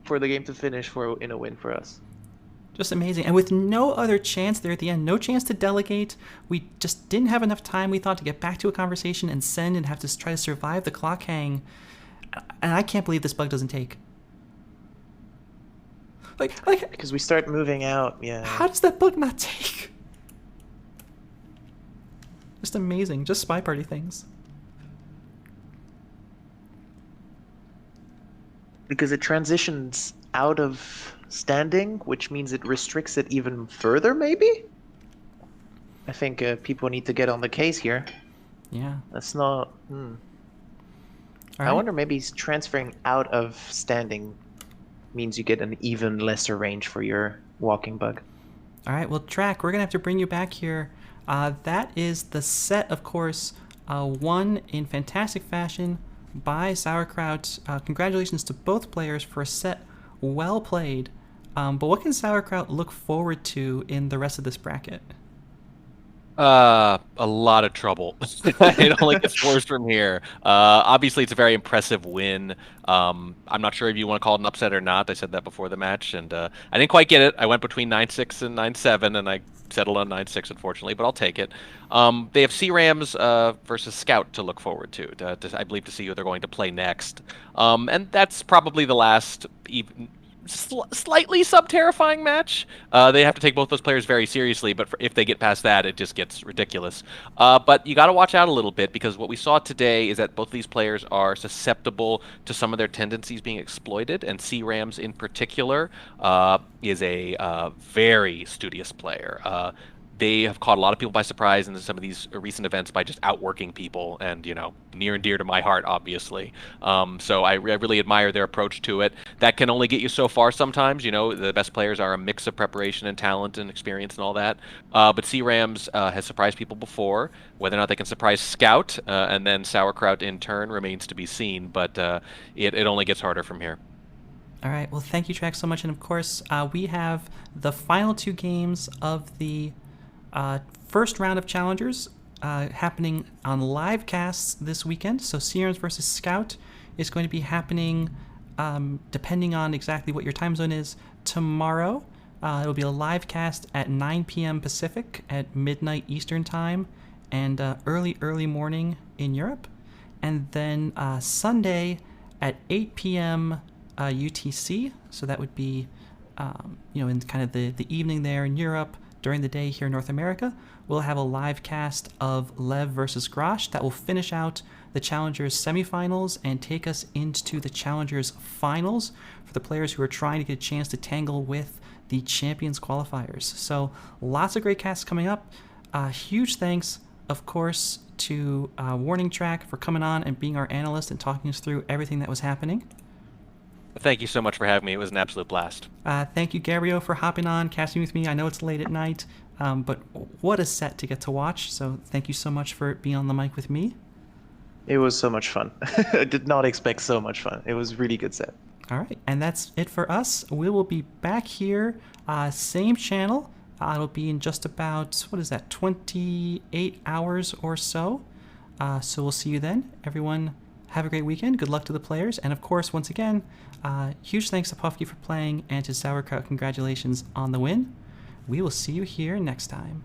for the game to finish in a win for us. Just amazing. And with no other chance there at the end, no chance to delegate, we just didn't have enough time, we thought, to get back to a conversation and send and have to try to survive the clock hang. And I can't believe this bug doesn't take. Like because we start moving out, yeah. How does that bug not take? Just amazing. Just SpyParty things. Because it transitions out of standing, which means it restricts it even further, maybe? I think people need to get on the case here. Yeah. That's not... I wonder, maybe transferring out of standing means you get an even lesser range for your walking bug. All right, well, Track, we're going to have to bring you back here. That is the set, of course, won in fantastic fashion by Sauerkraut. Congratulations to both players for a set well played. But what can Sauerkraut look forward to in the rest of this bracket? A lot of trouble. It only gets worse from here. Obviously, it's a very impressive win. I'm not sure if you want to call it an upset or not. I said that before the match, and I didn't quite get it. I went between 9-6 and 9-7, and I settled on 9-6, unfortunately, but I'll take it. They have C-Rams versus Scout to look forward to, I believe, to see who they're going to play next. And that's probably the last slightly sub-terrifying match. They have to take both those players very seriously, but if they get past that, it just gets ridiculous. But you got to watch out a little bit, because what we saw today is that both of these players are susceptible to some of their tendencies being exploited, and C-Rams in particular is a very studious player. They have caught a lot of people by surprise in some of these recent events by just outworking people, and, you know, near and dear to my heart, obviously. So I really admire their approach to it. That can only get you so far sometimes. You know, the best players are a mix of preparation and talent and experience and all that. But C-Rams has surprised people before. Whether or not they can surprise Scout and then Sauerkraut in turn remains to be seen, but it only gets harder from here. All right, well, thank you, Track, so much. And of course, we have the final 2 games of the first round of challengers happening on live casts this weekend. So C-Rams versus Scout is going to be happening, depending on exactly what your time zone is, tomorrow. It'll be a live cast at 9 p.m. Pacific at midnight Eastern time, and early morning in Europe. And then Sunday at 8 p.m. UTC. So that would be, in kind of the evening there in Europe. during the day here in North America, we'll have a live cast of Lev versus Graash that will finish out the Challengers semifinals and take us into the Challengers finals for the players who are trying to get a chance to tangle with the Champions qualifiers. So lots of great casts coming up. Huge thanks, of course, to Warning Track for coming on and being our analyst and talking us through everything that was happening. Thank you so much for having me. It was an absolute blast. Thank you, Gabriel, for hopping on, casting with me. I know it's late at night, but what a set to get to watch. So thank you so much for being on the mic with me. It was so much fun. I did not expect so much fun. It was a really good set. All right, and that's it for us. We will be back here, same channel. It'll be in just about, 28 hours or so. So we'll see you then. Everyone, have a great weekend. Good luck to the players. And of course, once again, huge thanks to Pofke for playing, and to Sauerkraut, congratulations on the win. We will see you here next time.